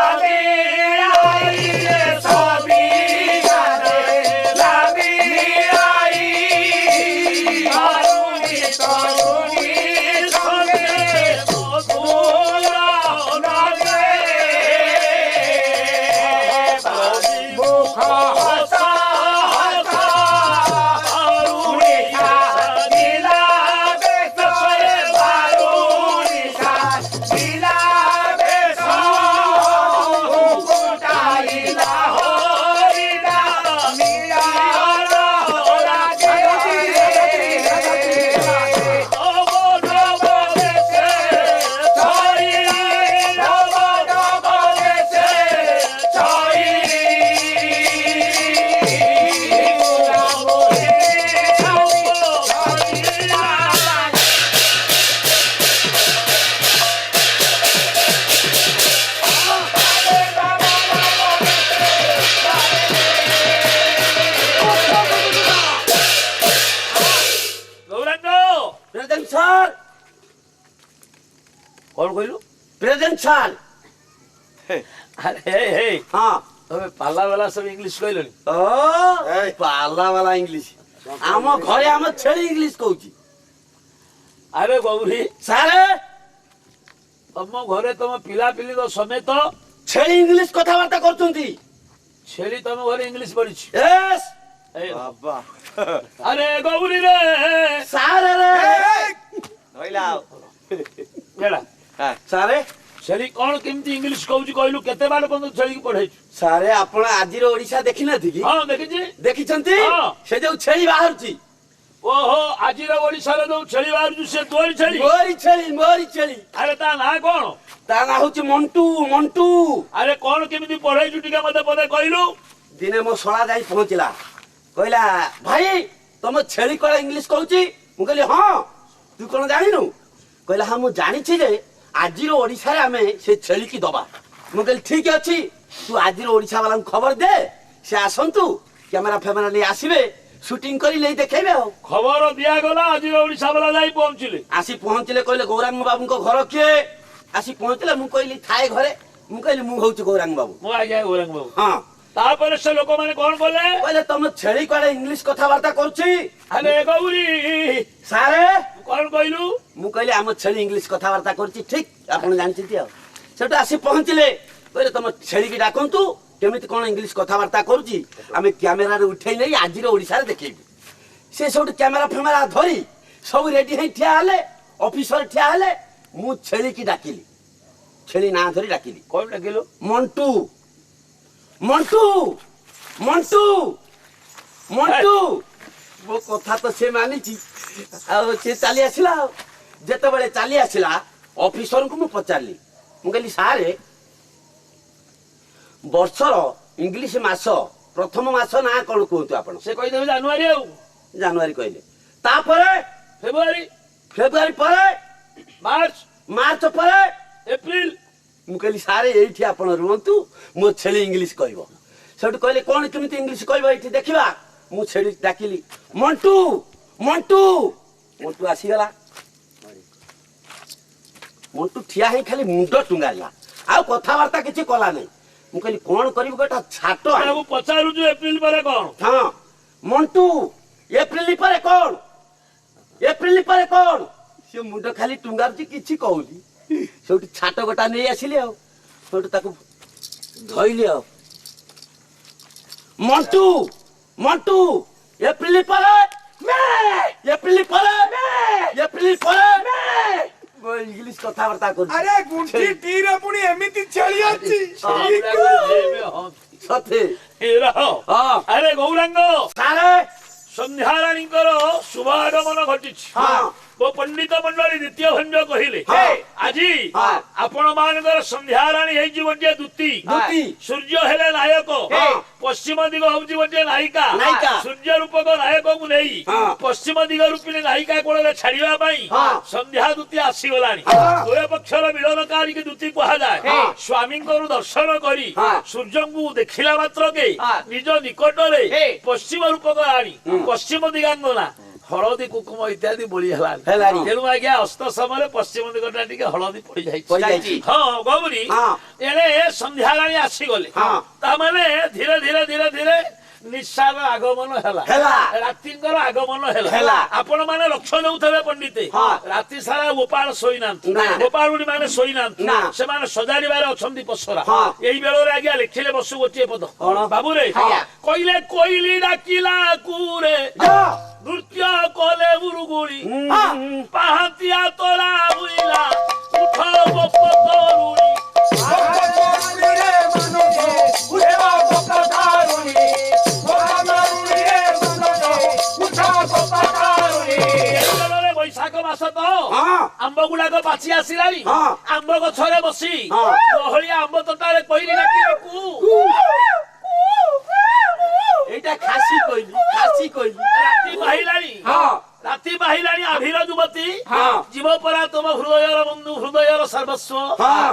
ପ୍ରେଜେଣ୍ଟ ସାର୍ କଣ କହିଲୁ ପ୍ରେଜେଣ୍ଟ ସାର୍ ଆରେ ହେ ହେ ହଁ ତମେ ପାଲା ବାଲା ସବୁ ଇଂଲିଶ କହିଲଣି ଓ ପାଲା ବାଲା ଇଂଲିଶ ଆମ ଘରେ ଆମ ଛେଳି ଇଂଲିଶ କହୁଛି ଆରେ ଗୌରୀ ସାରେ ତମ ଘରେ ତମ ପିଲାପିଲିଙ୍କ ସମେତ ଛେଳି ଇଂଲିଶ କଥାବାର୍ତ୍ତା କରୁଛନ୍ତି ଛେଳି ତମ ଘରେ ଇଂଲିଶ ପଢିଛି ୟେସ୍ ଏଇ ବାବା ଆରେ ଗୌରୀ ରେ ସାରେ ରେ ଧଇଲା କେଡା ସାରେ ଛେଳି କଣ କେମିତି ଇଂଲିଶ କହୁଛି କହିଲୁ କେତେ ବାଟ ପର୍ଯ୍ୟନ୍ତ ଛେଳିକି ପଢେଇଛୁ ସାରେ ଆପଣ ଆଜିର ଓଡିଶା ଦେଖିନାହାନ୍ତି କି ହଁ ଦେଖିଛି ଦେଖିଛନ୍ତି ହଁ। ସେ ଯୋଉ ଛେଳି ବାହାରୁଛି ଓହୋ ଆଜିର ଓଡିଶାରେ ଯୋଉ ଛେଳି ବାହାରୁଛି ସେ ତୋରି ଛେଳି ମୋରି ଛେଳି ଆରେ ତା ନାଁ କଣ ତା ନାଁ ହଉଛି ମଣ୍ଟୁ ମଣ୍ଟୁ ଆରେ କଣ କେମିତି ପଢେଇଛୁ ଟିକେ ମତେ ପଦେ କହିଲୁ ଦିନେ ମୋ ଶଳା ଯାଇ ପହଞ୍ଚିଲା କହିଲା ଭାଇ ତମ ଛେଳି କଣ ଇଂଲିଶ କହୁଛି ମୁଁ କହିଲି ହଁ ତୁ କଣ ଜାଣିନୁ କହିଲା ହଁ ମୁଁ ଜାଣିଛି ଯେ ଆଜିର ଓଡିଶାରେ ଆମେ ସେ ଛେଳିକି ଦବା ମୁଁ କହିଲି ଠିକ ଅଛି ତୁ ଆଜିର ଓଡିଶା ବାଲାଙ୍କୁ ଖବର ଦେ ସେ ଆସନ୍ତୁ କ୍ୟାମେରା ଫ୍ୟାମେରା ନେଇ ଆସିବେ ସୁଟିଂ କରି ନେଇ ଦେଖେଇବେ ଆଉ ଖବର ଦିଆଗଲା ଆଜିର ଓଡିଶା ବାଲା ଯାଇ ପହଞ୍ଚିଲେ ଆସି ପହଞ୍ଚିଲେ କହିଲେ ଗୌରାଙ୍ଗ ବାବୁଙ୍କ ଘର କିଏ ଆସି ପହଞ୍ଚିଲେ ମୁଁ କହିଲି ଥାଏ ଘରେ ମୁଁ କହିଲି ମୁଁ ହଉଛି ଗୌରାଙ୍ଗ ବାବୁ ମୁଁ ଆଜ୍ଞା ଗୌରାଙ୍ଗ ବାବୁ ହଁ ତାପରେ ସେ ଲୋକମାନେ କଣ କଲେ କହିଲେ ତମ ଛେଳି କୁଆଡେ ଇଂଲିଶ କଥାବାର୍ତ୍ତା କରୁଛି ଆରେ ଗୌରୀ ସାରେ କଣ କହିଲୁ ମୁଁ କହିଲି ଆମ ଛେଳି ଇଂଲିଶ କଥାବାର୍ତ୍ତା କରୁଛି ଠିକ ଆପଣ ଜାଣିଛନ୍ତି ଆଉ ସେଠୁ ଆସି ପହଞ୍ଚିଲେ କହିଲେ ତମ ଛେଳିକି ଡାକନ୍ତୁ କେମିତି କଣ ଇଂଲିଶ କଥାବାର୍ତ୍ତା କରୁଛି ଆମେ କ୍ୟାମେରାରେ ଉଠେଇ ନେଇ ଆଜିର ଓଡିଶାରେ ଦେଖେଇବୁ ସେ ସବୁଠୁ କ୍ୟାମେରା ଫ୍ୟାମେରା ଧରି ସବୁ ରେଡି ହେଇ ଠିଆ ହେଲେ ଅଫିସର ଠିଆ ହେଲେ ମୁଁ ଛେଳିକି ଡାକିଲି ଛେଳି ନାଁ ଧରି ଡାକିଲି କଣ ଡାକିଲୁ ମଣ୍ଟୁ ମଣ୍ଟୁ ମଣ୍ଟୁ ମଣ୍ଟୁ ମୋ କଥା ତ ସେ ମାନିଛି ଆଉ ସେ ଚାଲି ଆସିଲା ଆଉ ଯେତେବେଳେ ଚାଲି ଆସିଲା ଅଫିସରଙ୍କୁ ମୁଁ ପଚାରିଲି ମୁଁ କହିଲି ସାରେ ବର୍ଷର ଇଂଲିଶ ମାସ ପ୍ରଥମ ମାସ ନାଁ କଣ କୁହନ୍ତୁ ଆପଣ ସେ କହିଦେବେ ଜାନୁଆରୀ ଆଉ ଜାନୁଆରୀ କହିଲେ ତାପରେ ଫେବୃଆରୀ ଫେବୃଆରୀ ପରେ ମାର୍ଚ୍ଚ ମାର୍ଚ୍ଚ ପରେ ଏପ୍ରିଲ ମୁଁ କହିଲି ସାରେ ଏଇଠି ଆପଣ ରୁହନ୍ତୁ ମୋ ଛେଳି ଇଂଲିଶ କହିବ ସେଠୁ କହିଲେ କଣ କେମିତି ଇଂଲିଶ କହିବ ଏଇଠି ଦେଖିବା ମୁଁ ଛେଳି ଡାକିଲି ମଣ୍ଟୁ ମଣ୍ଟୁ ମଣ୍ଟୁ ଆସିଗଲା ମଣ୍ଟୁ ଠିଆ ହେଇ ଖାଲି ମୁଣ୍ଡ ଟୁଙ୍ଗାରିଲା ଆଉ କଥାବାର୍ତ୍ତା କିଛି କଲା ନାହିଁ ମୁଁ କହିଲି କଣ କରିବୁ ଗୋଟା ଛାଟ ମୁଁ ପଚାରୁଛୁ ଏପ୍ରିଲ ପରେ କଣ ହଁ ମଣ୍ଟୁ ଏପ୍ରିଲ ପରେ କଣ ଏପ୍ରିଲ ପରେ କଣ ସେ ମୁଣ୍ଡ ଖାଲି ଟୁଙ୍ଗାରୁଛି କିଛି କହୁନି ସେଉଠି ଛାଟ ଗୋଟା ନେଇ ଆସିଲି ଆଉ ସେଉଠୁ ତାକୁ ଧଇଲି ଆଉ ମଣ୍ଟୁ ମଣ୍ଟୁ ଏପ୍ରିଲ ପରେ ଏପ୍ରିଲ ପରେ ଏପ୍ରିଲ ପରେ ଇଂଲିଶ କଥାବାର୍ତ୍ତା କରୁଛି ଆରେ ଗୁଣ୍ଠି ଟିରେ ପୁଣି ଏମିତି ଛେଳି ଅଛି ସତେ ହଁ ଆରେ ଗୌରାଙ୍ଗ ସାରେ ସନ୍ଧ୍ୟାରାଣୀଙ୍କର ଶୁଭ ଆଗମନ ଘଟିଛି ହଁ ମୋ ପଣ୍ଡିତ ମଣ୍ଡଳୀ ଦ୍ୱିତୀୟ ଭଞ୍ଜ କହିଲେ ଆଜି ହଁ। ଆପଣ ମାନଙ୍କର ସନ୍ଧ୍ୟାରାଣୀ ହେଇଛି ଗୋଟିଏ ଦୂତି ଦୂତି। ସୂର୍ଯ୍ୟ ହେଲେ ନାୟକ ହଁ। ପଶ୍ଚିମ ଦିଗ ହଉଛି ଗୋଟିଏ ନାୟିକା ନାୟିକା। ସୂର୍ଯ୍ୟ ରୂପକ ନାୟକକୁ ନେଇ ହଁ। ପଶ୍ଚିମ ଦିଗ ରୂପିଣୀ ନାୟିକା କୋଳରେ ଛାଡିବା ପାଇଁ ହଁ। ସନ୍ଧ୍ୟା ଦୂତି ଆସିଗଲାଣି ହଁ। ଉଭୟ ପକ୍ଷର ମିଳନକାରୀକି ଦୂତି କୁହାଯାଏ ହଁ। ସ୍ୱାମୀଙ୍କର ଦର୍ଶନ କରି ହଁ। ସୂର୍ଯ୍ୟଙ୍କୁ ଦେଖିଲା ମାତ୍ରକେ ହଁ। ନିଜ ନିକଟରେ ହେ। ପଶ୍ଚିମ ରୂପକ ରାଣୀ ପଶ୍ଚିମ ଦିଗାଙ୍ଗନା ହଳଦୀ କୁକୁମ ଇତ୍ୟାଦି ବୋଳି ହେଲାଣି। ହେଲାଣି ତେଣୁ ଆଜ୍ଞା ଅସ୍ତ ସମୟରେ ପଶ୍ଚିମ ଦିଗଟା ଟିକେ ହଳଦୀ ପଡିଯାଇଛି। ପଡିଯାଇଛି ହଁ ଗୌରୀ ହଁ। ଏଣେ ସନ୍ଧ୍ୟାରାଣୀ ଆସିଗଲେ ହଁ। ତାମାନେ ଧୀରେ ଧୀରେ ଧୀରେ ଧୀରେ ନିଶାର ଆଗମନ ହେଲା ରାତିଙ୍କର ଆଗମନ ହେଲା। ହେଲା ଆପଣ ମାନେ ଲକ୍ଷ୍ୟ ଦେଉଥିବେ ପଣ୍ଡିତେ ହଁ। ରାତି ସାରା ଗୋପାଳ ଶୋଇନାହାନ୍ତି ନା। ଗୋପାଳୁଣୀ ମାନେ ଶୋଇନାହାନ୍ତି ନା। ସେମାନେ ସଜାଡ଼ିବାରେ ଅଛନ୍ତି ପସରା ହଁ। ଏଇ ବେଳରେ ଆଜ୍ଞା ଲେଖିଲେ ବସୁ ଗୋଟିଏ ପଦ କଣ? ବାବୁରେ ଆଜ୍ଞା। କହିଲେ କୋଇଲି ଡାକିଲା କୁରେ ନୃତ୍ୟ କଲେ ବୁରୁଗୁଳି ପାହାନ୍ତିଆ ତୋରା ବୁଇଲା ଉଠ ଗୋପ ତରୁଣୀ ବୈଶାଖ ମାସ ତ ଆମ୍ବ ଗୁଡାକ ପାଚି ଆସିଲାଣି ଆମ୍ବ ଗଛରେ ବସି ଗହଳିଆ ଆମ୍ବ ତୋଟାରେ କହିଲି ଡାକିବାକୁ এইটা খাসি কইলি ରାତି ବାହିଲାଣି ରାତି ବାହିଲାଣି ଆଭିର ଯୁବତୀ ଯିବ ପରା ତମ ହୃଦୟର ବନ୍ଧୁ ହୃଦୟର ସର୍ବସ୍ୱ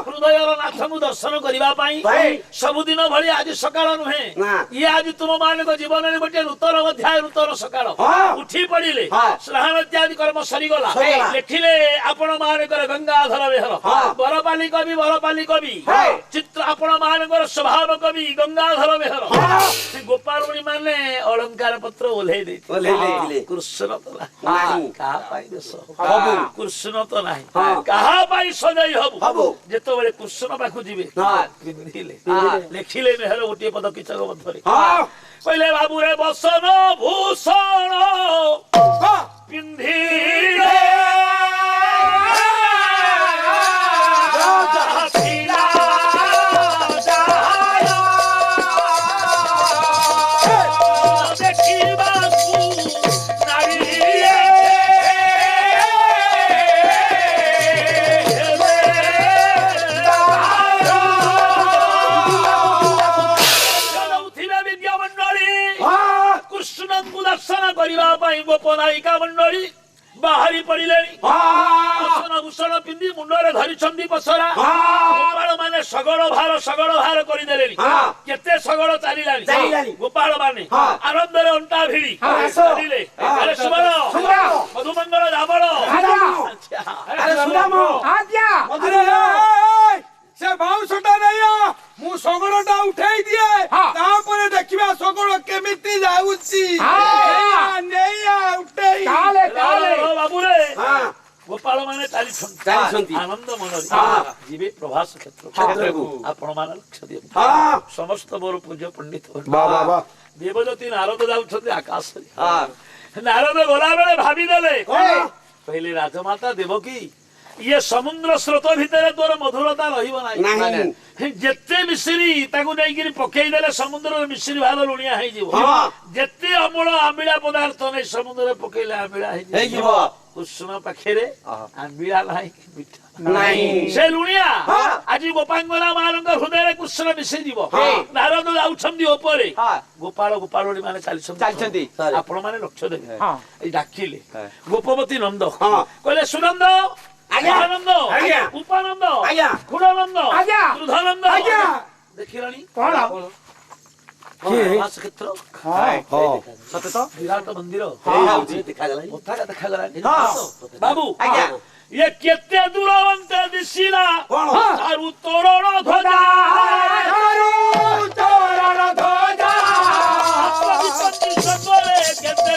ହୃଦୟର ନାଥଙ୍କୁ ଦର୍ଶନ କରିବା ପାଇଁ ସବୁଦିନ ଭଳି ଆଜି ସକାଳ ନୁହେଁ ଇଏ ଆଜି ତୁମ ମାନଙ୍କ ଜୀବନରେ ଗୋଟିଏ ନୂତନ ଅଧ୍ୟାୟ ନୂତନ ସକାଳ ଉଠି ପଡିଲେ ସ୍ନାନ ଇତ୍ୟାଦି କର୍ମ ସରିଗଲା ଲେଖିଲେ ଆପଣ ମାନଙ୍କର ଗଙ୍ଗାଧର ବେହର ବରପାଲି କବି ଚିତ୍ର ଆପଣ ମାନଙ୍କର ସ୍ୱଭାବ କବି ଗଙ୍ଗାଧର ବେହର ଗୋପାଳୁଣୀ ମାନେ ଅଳଙ୍କାର ପତ୍ର ଓହ୍ଲେଇ ଦେଇଥିଲେ କୃଷ୍ଣ ତ ନାହିଁ କାହା ପାଇଁ ଦେଶ କୃଷ୍ଣ ତ ନାହିଁ କାହା ପାଇଁ ସଜେଇ ହବୁ ଯେତେବେଳେ କୃଷ୍ଣ ପାଖକୁ ଯିବେ ପିନ୍ଧିଲେ ଲେଖିଲେ ମେହର ଗୋଟିଏ ପଦ କିଚକ ମଧ୍ୟରେ କହିଲେ ବାବୁରେ ବସନ ଭୂଷଣ ପିନ୍ଧିଲେ ଗୋପନାୟିକା ମଣ୍ଡଳୀ ବାହାରି ପଡିଲେଣି ଭୂଷଣ ପିନ୍ଧି ମୁଣ୍ଡରେ ଧରିଛନ୍ତି ପସରା ଗୋପାଳ ମାନେ ଶଗଡ଼ ଭାର କରିଦେଲେଣି କେତେ ଶଗଡ଼ ଚାଲିଲାଣି ଗୋପାଳ ମାନେ ଆନନ୍ଦରେ ଅଣ୍ଟା ଭିଡି ଚାଲିଲେ ମଧୁମଙ୍ଗଳ ରାବଣ ସେ ବାଉଁଶଟା ନେଇ ମୁଁ ଶଗଡ଼ଟା ଉଠେଇ ଦିଏ ତାପରେ ଦେଖିବା ଶଗଡ଼ କେମିତି ଯାଉଛି ବାବୁରେ ଗୋପାଳ ମାନେ ଚାଲିଛନ୍ତି ଆନନ୍ଦ ମନରେ ଯିବେ ପ୍ରଭାସ କ୍ଷେତ୍ରକୁ ଆପଣ ମାନେ ଲକ୍ଷ୍ୟ ଦିଅନ୍ତୁ ସମସ୍ତ ମୋର ପୂଜ୍ୟ ପଣ୍ଡିତ ଦେବଦତ୍ତୀ ନାରଦ ଯାଉଛନ୍ତି ଆକାଶରେ ନାରଦ ଗଲାବେଳେ ଭାବିଦେଲେ କହିଲେ ରାଜମାତା ଦେବକୀ ଇଏ ସମୁଦ୍ର ସ୍ରୋତ ଭିତରେ ତୋର ମଧୁରତା ରହିବ ନାହିଁ ଯେତେ ମିଶ୍ରି ତାକୁ ନେଇକିରି ପକେଇଦେଲେ ସମୁଦ୍ରରେ ମିଶ୍ରି ଭାର ଲୁଣିଆ ହେଇଯିବ ଯେତେ ଅମଳ ଆମ୍ବିଳା ପଦାର୍ଥ ନେଇ ସମୁଦ୍ରରେ ପକେଇଲେ ଆମ୍ବିଳା ହେଇଯିବ କୃଷ୍ଣ ପାଖରେ ଆମ୍ବିଳା ନାହିଁ ମିଠା ସେ ଲୁଣିଆ ଆଜି ଗୋପାଙ୍ଗନା ମାନଙ୍କ ହୃଦୟରେ କୃଷ୍ଣ ମିଶିଯିବ ନାରଦ ଯାଉଛନ୍ତି ଉପରେ ଗୋପାଳୁଣୀ ମାନେ ଚାଲିଛନ୍ତି ଆପଣ ମାନେ ଲକ୍ଷ୍ୟ ଦେବେ ଏଇ ଡାକିଲେ ଗୋପବତୀ ନନ୍ଦ କହିଲେ ସୁନନ୍ଦ ଆନନ୍ଦ ଉପାନନ୍ଦ ଖୁଡ଼ାନନ୍ଦ ବୃଦ୍ଧାନନ୍ଦ ଦେଖିଲାଣି କଣ କ୍ଷେତ୍ର ସତେ ତ ବିରାଟ ମନ୍ଦିର ଦେଖାଗଲାଣି ବାବୁ ଇଏ କେତେ ଦୂର ଅନ୍ତେ ଦିଶିଲା ତାରୁ ତୋରଣ ଧ୍ୱଜା କେତେ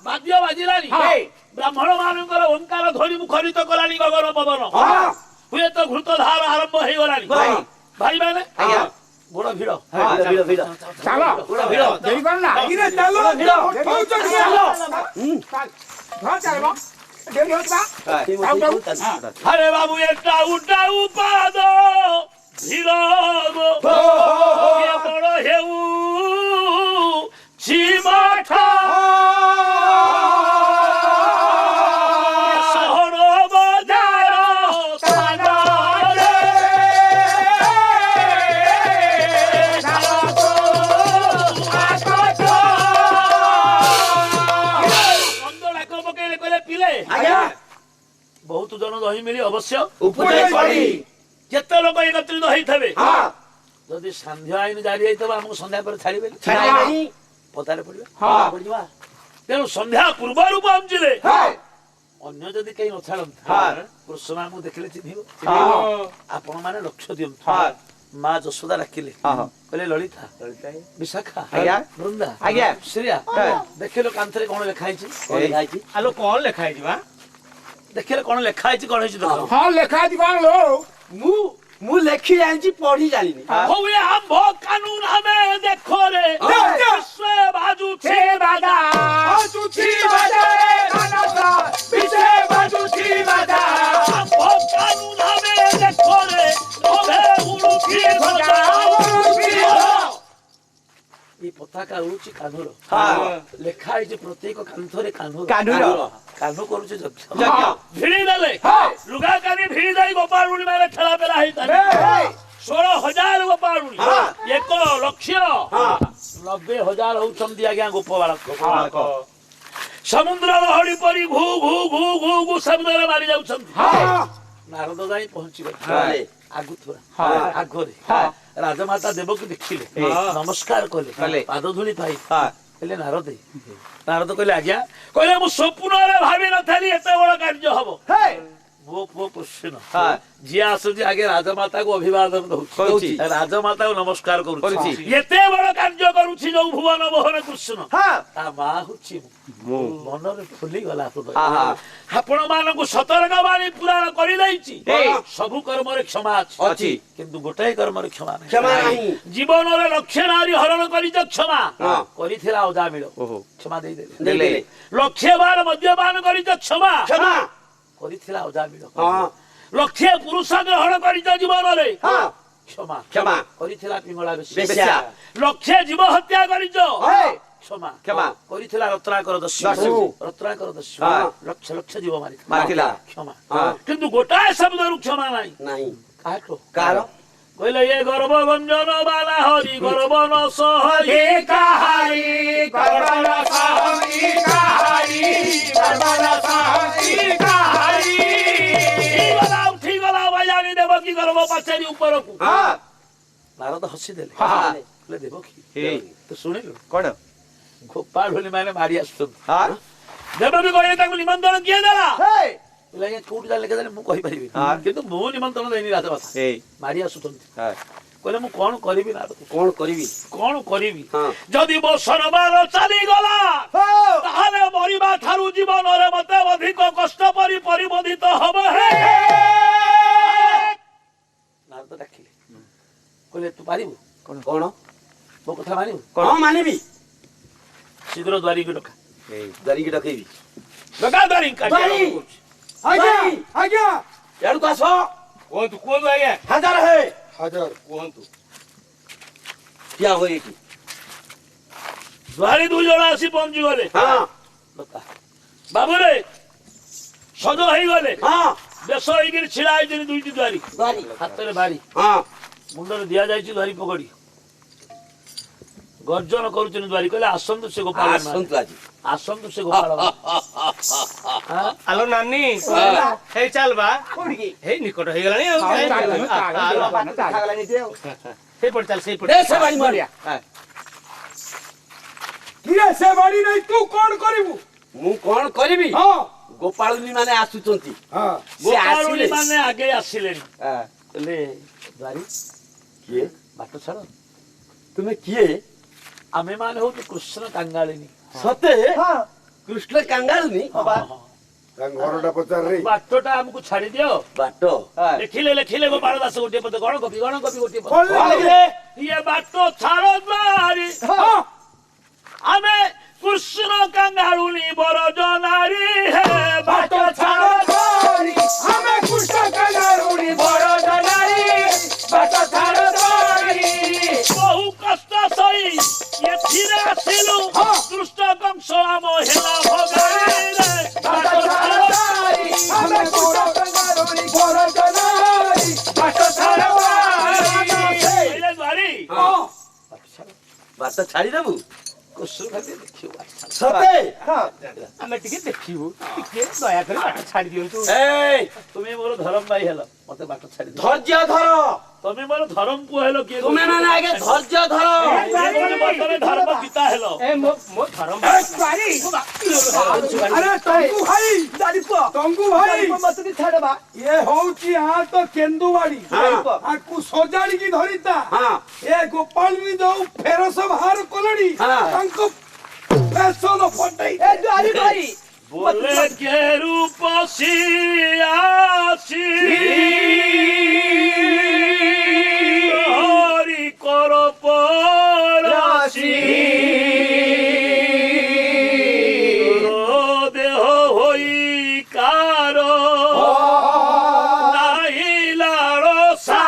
ବାଦ୍ୟ ବାଜିଲାଣି ବ୍ରାହ୍ମଣ ମାନଙ୍କର ଓଙ୍କାର ଧ୍ୱନି ମୁଖରିତ କଲାଣି ଗଗନ ପବନ ହୁଏ ତ ଘୃତଧାର ଆରମ୍ଭ ହେଇଗଲାଣି ଭାଇ। ଭାଇ ମାନେ ଆଜ୍ଞା। ବଡ ଭିଡ ଭିଡ଼ ଭିଡ଼ ଚାଲ ପୁରା ଭିଡ଼ ଦେରି କର ନା ଇରେ ଚାଲ ଭିଡ଼ କହୁଛ କି ଚାଲ ହଁ ଚାଲ ଦେରି ହଉଥିବା আরে বাবু একটা উঠাউ পাদ ভিড় বড় হেউ চিমাঠ শহর বাজার পিলে ଆଜ୍ଞା ବହୁତ ଜଣ ଦହି ମିଳି ଅବଶ୍ୟ ଉପଯାଇ ପଡ଼ି ଯେତେ ଲୋକ ଏକତ୍ରିତ ହେଇଥିବେ ହଁ ଯଦି ସନ୍ଧ୍ୟା ଆଇନ ଜାରି ହେଇଥିବ ଆମକୁ ସନ୍ଧ୍ୟା ପରେ ଛାଡ଼ିବେ ଛାଡ଼ି ନାହିଁ ପଦାରେ ପଡିବା ହଁ ପଡ଼ିଯିବା ତେଣୁ ସନ୍ଧ୍ୟା ପୂର୍ବରୁ ପହଞ୍ଚିଲେ ହଁ ଅନ୍ୟ ଯଦି କେହି ନଛାଡ଼ନ୍ତି ହଁ। କୃଷ୍ଣଙ୍କୁ ଦେଖିଲେ ଚିହ୍ନିବ ହଁ। ଆପଣ ମାନେ ଲକ୍ଷ୍ୟ ଦିଅନ୍ତୁ ହଁ। ମା ଯଶୋଦା ଡାକିଲେ ହଁ। କହିଲେ ଲଳିତା ବିଶାଖା ଆଜ୍ଞା। ବୃନ୍ଦା ଆଜ୍ଞା। ଶ୍ରୀୟା ହଁ। ଦେଖିଲ କାନ୍ଥରେ କଣ ଲେଖା ହେଇଛି ଖାଇଛି ଆଲୋ କଣ ଲେଖା ହେଇଛି ବା ଦେଖିଲେ କଣ ଲେଖା ହେଇଛି କଣ ହେଇଛି ଦେଖ ହଁ ଲେଖା ହେଇଛି କଣ ଲୋ ମୁଁ ଲେଖି ଜାଣିଛି ପଢି ଜାଣିନି ହୁଏ ଆମ୍ଭ କାନୁନ ଆମେ ଦେଖରେ ବିଶ୍ୱ ବାଜୁଛି ବାଜା ବାଜୁଛି ବାଜା ରେ ମାନସ ବିଷେ ବାଜୁଛି ବାଜା ଆମ୍ଭ କାନୁନ ଆମେ ଦେଖରେ ତମେ ଉଡୁଛି ଧ୍ୱଜା। এই পতাকা হচ্ছে কানুর লেখা হয়েছে প্রত্যেক কান্থরে কানুর কানু করুছে যজ্ঞ ভিড়ি দেলে লুগা কানি ভিড়ি দেই গোপালুনি মানে ঠেলা পেলা হইতানি 16,000 গোপালুনি 1,90,000 হউছন্তি আজ্ঞା ଗୋପ ବାଳକ ସମୁଦ୍ର ଲହଡି ପରି ଘୁ ଘୁ ଘୁ ଘୁ ଘୁ ଶବ୍ଦରେ ମାରି ଯାଉଛନ୍ତି ନାରଦ ଯାଇ ପହଞ୍ଚିଗଲେ ଆଗୁଥୁରା ଆଗରେ ରାଜମାତା ଦେବକୁ ଦେଖିଲେ ନମସ୍କାର କଲେ ପାଦ ଧୂଳି ପାଇ କହିଲେ ନାରଦେ ନାରଦ କହିଲେ ଆଜ୍ଞା କହିଲେ ମୁଁ ସ୍ୱପ୍ନରେ ଭାବି ନଥିଲି ଏତେ ବଡ କାର୍ଯ୍ୟ ହବ ମୋ ପୁଅ କୃଷ୍ଣ ଯିଏ ଆସୁଛି ଆଗେ ରାଜମାତାକୁ ଅଭିବାଦନ ଦଉଛି ରାଜମାତାକୁ ନମସ୍କାର କରୁଛି ଏତେ ବଡ କାର୍ଯ୍ୟ କରୁଛି ଯୋଉ ଭୁବନ ମୋହନ କୃଷ୍ଣ ତା ମା ହଉଛି ମୁଁ ମନରେ ଫୁଲିଗଲା ହୃଦୟ ଆପଣ ମାନଙ୍କୁ ସତର୍କ ବାଣୀ ପୁରାଣ କରିଦେଇଛି ସବୁ କର୍ମରେ କ୍ଷମା ଅଛି କିନ୍ତୁ ଗୋଟାଏ କର୍ମରେ କ୍ଷମା ନାହିଁ ଜୀବନରେ ଲକ୍ଷେ ନାରୀ ହରଣ କରିଛ କ୍ଷମା କରିଥିଲା ଅଜାମିଳ କ୍ଷମା ଦେଇଦେଲେ ଲକ୍ଷେ ବାର ମଦ୍ୟପାନ କରିଛ କ୍ଷମା କରିଥିଲା ଅଜାମିଳ ଲକ୍ଷେ ପୁରୁଷ ଗ୍ରହଣ କରିଛ ଜୀବନରେ କ୍ଷମା କ୍ଷମା କରିଥିଲା ପିଙ୍ଗଳା ବେଶ୍ୟା ଲକ୍ଷେ ଜୀବ ହତ୍ୟା କରିଛ କ୍ଷମା କ୍ଷମା କରିଥିଲା ରତ୍ନାକର ଦସ୍ୟୁ ରତ୍ନାକର ଦସ୍ୟୁ ଲକ୍ଷ ଲକ୍ଷ ଜୀବ ମାରିଥିଲା କ୍ଷମା କିନ୍ତୁ ଗୋଟାଏ ଶବ୍ଦରୁ କ୍ଷମା ନାହିଁ ନାହିଁ କାହାଠୁ କାହାର କହିଲେ ଏ ଗର୍ବ ଗଞ୍ଜନ ବାଲା ହରି ଗର୍ବ ନ ସହରି କାହାରି ଗର୍ବନ ସାହରୀ କାହାରି ଗର୍ବନ ସାହରୀ କାହାରି ଉଠି ଗଲା ବାଜାଣି ଦେବକୀ ଗର୍ବ ପାଚେରୀ ଉପରକୁ ନାରଦ ହସିଦେଲେ କହିଲେ ଦେବକୀ ତୁ ଶୁଣିଲୁ କଣ ଗୋପାଳ ବୋଲି ମାନେ ମାରି ଆସୁଛନ୍ତି ଦେବକୀ କହିଲେ ତାଙ୍କୁ ନିମନ୍ତ୍ରଣ କିଏ ଦେଲା କୋଉଠି ଜାଣିଲେ କେଜାଣି ମୁଁ କହିପାରିବି କିନ୍ତୁ ମୁଁ ନିମନ୍ତ୍ରଣ ଦେଇନି ରାଜମାତା ମାରି ଆସୁଛନ୍ତି କହିଲେ ମୁଁ କଣ କରିବି ନାରଦ କଣ କରିବି କଣ କରିବି ଯଦି ମୋ ସରବାର ଚାଲିଗଲା ତାହେଲେ ମରିବା ଠାରୁ ଜୀବନରେ ମତେ ଅଧିକ କଷ୍ଟ ପରି ପରିବର୍ଦ୍ଧିତ ହବ ନାରଦ ଡାକିଲେ କହିଲେ ତୁ ପାରିବୁ କଣ ମୋ କଥା ମାନିବୁ କଣ ମାନିବି ଶୀଘ୍ର ଦ୍ୱାରୀକି ଡକା ଧରିକି ଡକେଇବି ଡକା ଦ୍ୱାରୀ ଆଜ୍ଞା ଆଜ୍ଞା ଏଆଡକୁ ଆସ କୁହନ୍ତୁ କୁହନ୍ତୁ ଆଜ୍ଞା ହାଜର ହେ ହାଜର କୁହନ୍ତୁ ଠିଆ ହୋଇ ଏଠି ଦ୍ୱାରୀ ଦୁଇ ଜଣ ଆସି ପହଞ୍ଚିଗଲେ ବାବୁରେ ସଜ ହେଇଗଲେ ବେଶ ହେଇକିରି ଛିଡା ହେଇଛନ୍ତି ଦୁଇଟି ଦ୍ୱାରୀ ହାତରେ ବାଡ଼ି ମୁଣ୍ଡରେ ଦିଆଯାଇଛି ଦ୍ୱାରୀ ପକଡି ଗର୍ଜନ କରୁଛନ୍ତି ଦ୍ୱାରୀ କହିଲେ ଆସନ୍ତୁ ସେ ଗୋପାଳ ଆସନ୍ତୁ ଆଜି ଆସନ୍ତୁ ସେ ଗୋପାଳ ଆଲୋ ନାନୀ ହେଇ ଚାଲ ବା ହେଇ ନିକଟ ହେଇଗଲାଣି ଆଉ ସେଇ ପଟେ ଚାଲ ସେଇ ପଟେ ସେ ବାଡ଼ି ମାରିଆ କିରେ ସେ ବାଡ଼ି ନାହିଁ ତୁ କଣ କରିବୁ ମୁଁ କଣ କରିବି ଗୋପାଳୁନି ମାନେ ଆସୁଛନ୍ତି ସେ ଆସିଲେ ମାନେ ଆଗେ ଆସିଲେଣି କହିଲେ ଦ୍ୱାରୀ କିଏ ବାଟ ଛାଡ ତୁମେ କିଏ ଆମେ ମାନେ ହଉଛୁ କୃଷ୍ଣ କାଙ୍ଗାଳିନୀ ସତେ କୃଷ୍ଣ କାଙ୍ଗାଳୁନି ତାଙ୍କ ଘରଟା ପଚାରରେ ବାଟଟା ଆମକୁ ଛାଡି ଦିଅ। ବାଟ ଲେଖିଲେ ଗୋପାଳ ଦାସ ଗୋଟିଏ ପଦ ଗଣକବି ଗୋଟିଏ ପଦ। କଣ ଲେଖିଲେ? ଇଏ ବାଟ ଛାଡ଼ ଦ୍ୱାରି ଆମେ କୃଷ୍ଣ କାଙ୍ଗାଳୁନି ବରଜ ନାରୀ ହେ ବାଟ ଛାଡ଼ ଛାଡ଼ି ଆମେ କୃଷ୍ଣ କାଙ୍ଗାରୁଣି ବଡ଼ ଜନାରୀ ବାଟ ଛାଡ଼ ଛାଡ଼ି ବହୁ କଷ୍ଟ ସହି ଏଥିରେ ଆସିଲୁ କୃଷ୍ଣ ବଂଶ ଆମ ହେଲା ଭଗାରୀ ରେ ବାଟ ଛାଡ଼ ଛାଡ଼ି ଆମେ କୃଷ୍ଣ କାଙ୍ଗାରୁଣି ବଡ଼ ଜନାରୀ ବାଟ ଛାଡ଼ ଛାଡ଼ି ଦ୍ୱାରୀ ବାଟ ଛାଡିଦେବୁ କୃଷ୍ଣ ଖାଲି ଦେଖିବୁ ସତେ ଆମେ ଟିକେ ଦେଖିବୁ ଟିକେ ଦୟାକରି ବାଟ ଛାଡି ଦିଅନ୍ତୁ। ଏଇ ତୁମେ ମୋର ଧରମ ଭାଇ ହେଲ ମତେ ବାଟ ଛାଡି ଦିଅ। ଧୈର୍ଯ୍ୟ ଧର ତମେ ମୋର ଧରମ ପୁଅ ହେଲ କିଏ ତୁମେ ମାନେ ଆଗେ ଧୈର୍ଯ୍ୟ ଧର ତମେ ଧର୍ମ ପିତା ହେଲ। ଏ ମୋ ଧର୍ମ ଆରେ ଟଙ୍ଗୁ ଭାଇ ଟଙ୍ଗୁ ଭାଇ ଇଏ ହଉଛି ଆ ତ କେନ୍ଦୁବାଡି ଆକୁ ସଜାଡିକି ଧରିତା ହଁ ଏ ଗୋପାଳୀ ଯୋଉ ଫେରସ ବାହାର କଲେଣି ତାଙ୍କ ଫେସନ ଫଟେଇ बोले के रूप सियासी हरि कर परासी देह होई कारो नाही लाड़ो सा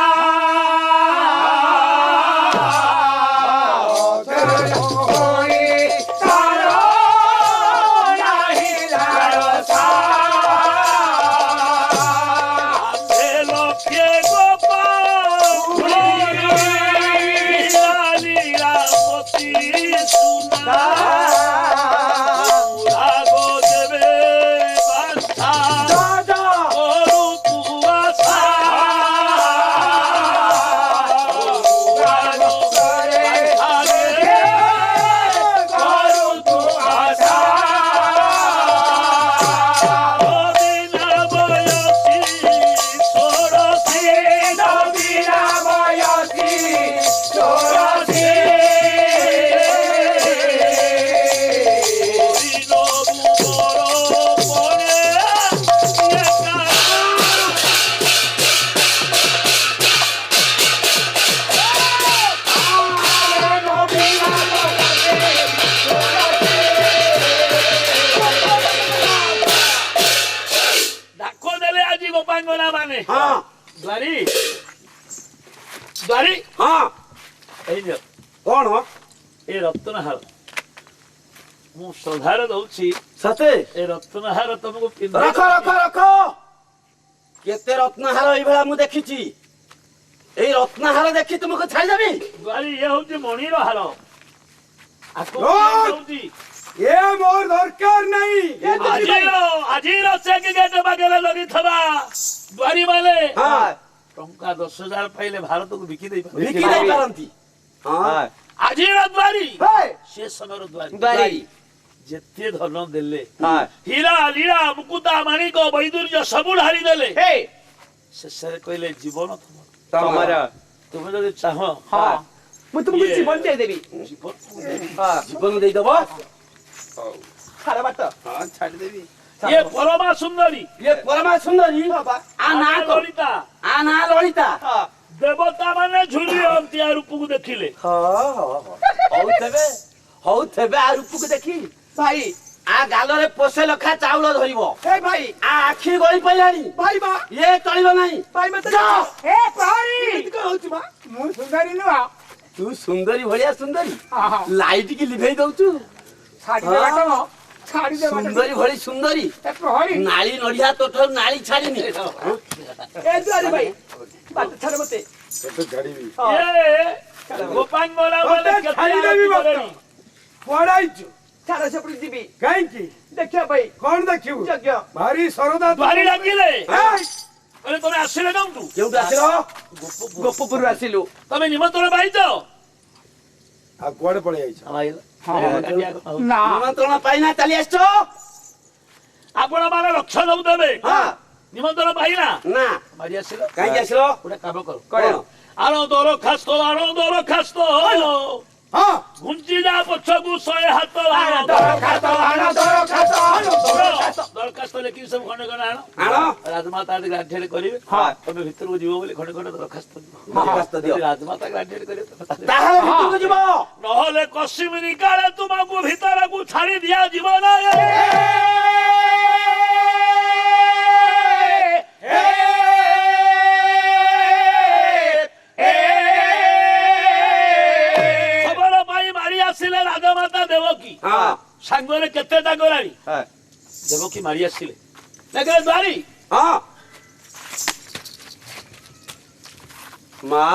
कौन ए रत्नहार मु श्रद्धार दउछि सते ए रत्नहार तुमको रख रख रख केते रत्नहार एई भला मु देखिछि एई रत्नहार देखि तुमको छाई देबी द्वारी ये होछि मणिर हार आको लोग! दउछि ये मोर दरकार नहीं आजीरो चेक गेट बागेला लगी थबा द्वारी माने हां टंका 10,000 पाइले भारत को बिकी देई लिखि दे पारंती हां आजीरो द्वारी हे से समर द्वारी द्वारी जेते धन देले हां हीरा लीला मुकुता माणिक वैदुर्य सब ढारी देले हे शेषरे कहले जीवन तमरा तुम जदि चाहो हां मु तुमको ये- जीवन दे देबी जीवन हां जीवन देई दबो खारा बात हां छाड़ी देबी ये परमा सुंदरी ये परमा सुंदरी बाबा आ ना को ललिता आ ना ललिता हां देवता माने झुली अंतिया रूप को देखिले हौ थेबे आ रूप को देखी भाई आ गालरे पोसे लखा चाउल धरिबो हे भाई आ आखी गई पइलानी भाई बा ये चलिबो नहीं भाई मत जा। ए प्रहरी को होची बा मु सुंदरी नुआ तू सुंदरी भलिया सुंदरी हां लाइट की लिभेई दउचू छाड़ी दे बाटो छाड़ी दे बाटो सुंदरी भली सुंदरी ए प्रहरी नाली नडिया तोठर नाली छाड़ीनी ए द्वारी भाई बात छाड़ मते तो छाड़ीबी ये गोपान मोरा वाले मते छाड़ी देबी बात पड़ाइछु छाड़ से पड़ी दीबी काई की देखियो भाई कौन देखियो जग्य भारी सरदा द्वारी लागिले ए अरे तमे आसिले नंतु केउटा आसिलो गोपपुर आसिलु तमे निमंत्रण पाइछ आ कोड़े पड़े आइछ ना निमंत्रण पाइना चली आछो आपण माने लक्ष्य दउ देबे हां निमंत्रण पाइना ना मारी आसिलो काई आसिलो गोटे काम कर कोन आनंदर खास्तो ହଁ ଘୁଞ୍ଚି ଯା ପଛକୁ 100 ହାତ ବାଣ ଦରଖାସ୍ତ ଆଣ ଦରଖାସ୍ତ ଆଣ ଦରଖାସ୍ତ ଦରଖାସ୍ତ ଲେଖିକି ସବୁ ଖଣ୍ଡେ ଖଣ୍ଡେ ଆଣ ଆଣ। ରାଜମାତା ଗ୍ରାଣ୍ଟେଡ କରିବେ ହଁ। ତମେ ଭିତରକୁ ଯିବ ବୋଲି ଖଣ୍ଡେ ଖଣ୍ଡେ ଦରଖାସ୍ତ ଦିଅ ଦରଖାସ୍ତ ଦିଅ। ରାଜମାତା ଗ୍ରାଣ୍ଟେଡ କରିବେ ତାହେଲେ ଭିତରକୁ ଯିବ। ନହେଲେ କଶ୍ମୀରୀ କାଳେ ତୁମକୁ ଭିତରକୁ ଛାଡି ଦିଆଯିବ ନାହିଁ ଖବର ପାଇ ମାରି ଆସିଲେ ରାଜମାତା ଦେବକୀ ହଁ ସାଙ୍ଗରେ କେତେ ତାଙ୍କ ରାଣୀ ହଁ ଦେବକୀ ମାରି ଆସିଲେ ଦେଖେ ଦ୍ୱାରୀ ହଁ ମା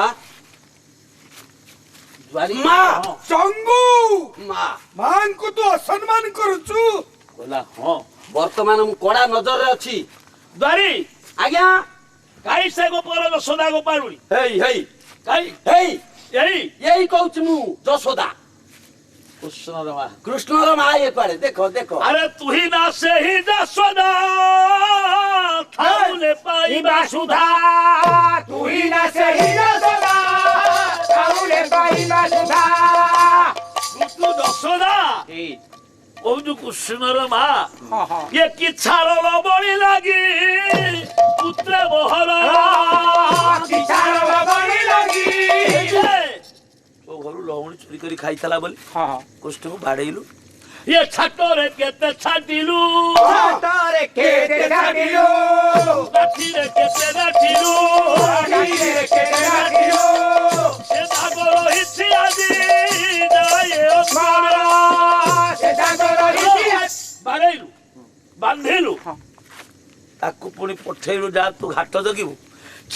ଦ୍ୱାରୀ ମା। ହଁ। ଚଙ୍ଗୁ ମା ମାଙ୍କୁ ତୁ ଅସମ୍ମାନ କରୁଛୁ କହିଲା ହଁ ବର୍ତ୍ତମାନ ମୁଁ କଡା ନଜରରେ ଅଛି। ଦ୍ୱାରୀ ଆଜ୍ଞା କାଇ ସେ ଗୋପର ଯଶୋଦା ଗୋପାଳୁଣି ହେଇ ହେଇ କାଇ ହେଇ ଏଇ ଏଇ କହୁଛି ମୁଁ ଯଶୋଦା କୃଷ୍ଣର ମା କୃଷ୍ଣର ମା ଇଏ କୁଆଡେ ଦେଖ ଦେଖ ଆରେ ତୁହି ନା ସେହି ଯଶୋଦା ଥାଉଲେ ପାଇବା ସୁଧା ତୁହି ନା ସେହି ଯଶୋଦା ତାହୁଲେ ପାଇବା ସୁଧା ତୁ ଯଶୋଦା କହୁଛୁ କୃଷ୍ଣର ମା ଇଏ କି ଛାଳ ଲବଣୀ ଲାଗି ପୁତ୍ର ମୋହର ବିଚାର ଲବଣୀ ଲାଗି ତୋ ଘରୁ ଲବଣୀ ଚୋରି କରି ଖାଇଥିଲା ବୋଲି କୃଷ୍ଣକୁ ବାଡେଇଲୁ ଇଏ ଛାଟରେ କେତେ ଛାଟିଲୁ ହାତରେ କେତେ ଛାଟିଲୁ ଲାଠିରେ କେତେ ଲାଠିଲୁ ଗାଡ଼ିରେ କେତେ ଛାଟିଲୁ ସେ ଦାଗ ରହିଛି ଆଜି ଯାଏ ଅସ୍ମାର ସେ ତାଙ୍କର ଇତିହାସ ବାଡେଇଲୁ ବାନ୍ଧିଲୁ ତାକୁ ପୁଣି ପଠେଇଲୁ ଯା ତୁ ଘାଟ ଜଗିବୁ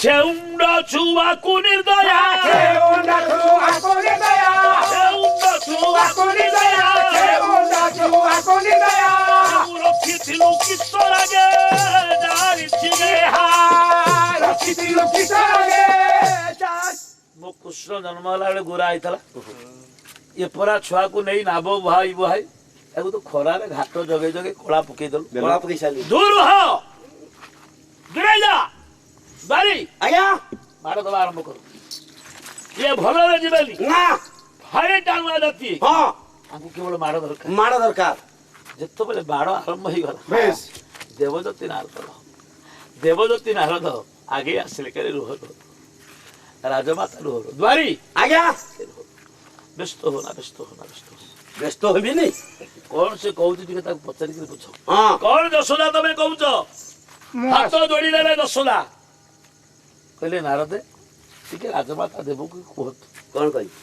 ଛେଉଣ୍ଡ ଛୁଆକୁ ନିର୍ଦୟା ଛେଉଣ୍ଡ ଛୁଆକୁ ନିର୍ଦୟା ଛେଉଣ୍ଡ ଛୁଆକୁ ନିର୍ଦୟା ଛେଉଣ୍ଡ ଛୁଆକୁ ନିର୍ଦୟା ମୁଁ ରଖିଥିଲୁ କିସ ଲାଗେ ଜାଣିଛି ରଖିଥିଲୁ କିଶୋରରେ ମୋ କୃଷ୍ଣ ଜନ୍ମ ହେଲା ବେଳେ ଗୋରା ହେଇଥିଲା ଏ ପରା ଛୁଆକୁ ନେଇ ନାବ ବୁହାଇ ବୁହାଇ ତାକୁ ତ ଖରାରେ ଘାଟ ଜଗେଇ ଜଗେଇ କଳା ପକେଇଦେଲୁ କଳା ପକେଇ ସାରିଲି। ଦୂର ହ ଦୂରେଇ ଯା ବାରି ଆଜ୍ଞା ମାଡ଼ ଦବା ଆରମ୍ଭ କରୁ ଇଏ ଭଲରେ ଯିବେନି ନା ଭାରି ଟାଣୁଆ ଜାତି ହଁ ତାଙ୍କୁ କେବଳ ମାଡ଼ ଦରକାର ମାଡ଼ ଦରକାର। ଯେତେବେଳେ ବାଡ଼ ଆରମ୍ଭ ହେଇଗଲା ବେଶ ଦେବଜ୍ୟୋତି ନାରଦ ଆଗେଇ ଆସିଲେ କେରେ ରୁହ ରାଜମାତା ରୁହ ଦ୍ୱାରୀ ଆଜ୍ଞା ବ୍ୟସ୍ତ ହୋନା ବ୍ୟସ୍ତ ହୋନା ବ୍ୟସ୍ତ ହୋନା ବ୍ୟସ୍ତ ହେବିନି। କଣ ସେ କହୁଛି ଟିକେ ତାକୁ ପଚାରିକି ବୁଝ ହଁ କଣ ଯଶୋଦା ତମେ କହୁଛ ହାତ ଯୋଡ଼ିଦେଲେ ଯଶୋଦା କହିଲେ ନାରଦେ ଟିକେ ରାଜମାତା ଦେବକୁ କୁହନ୍ତୁ କଣ କହିବି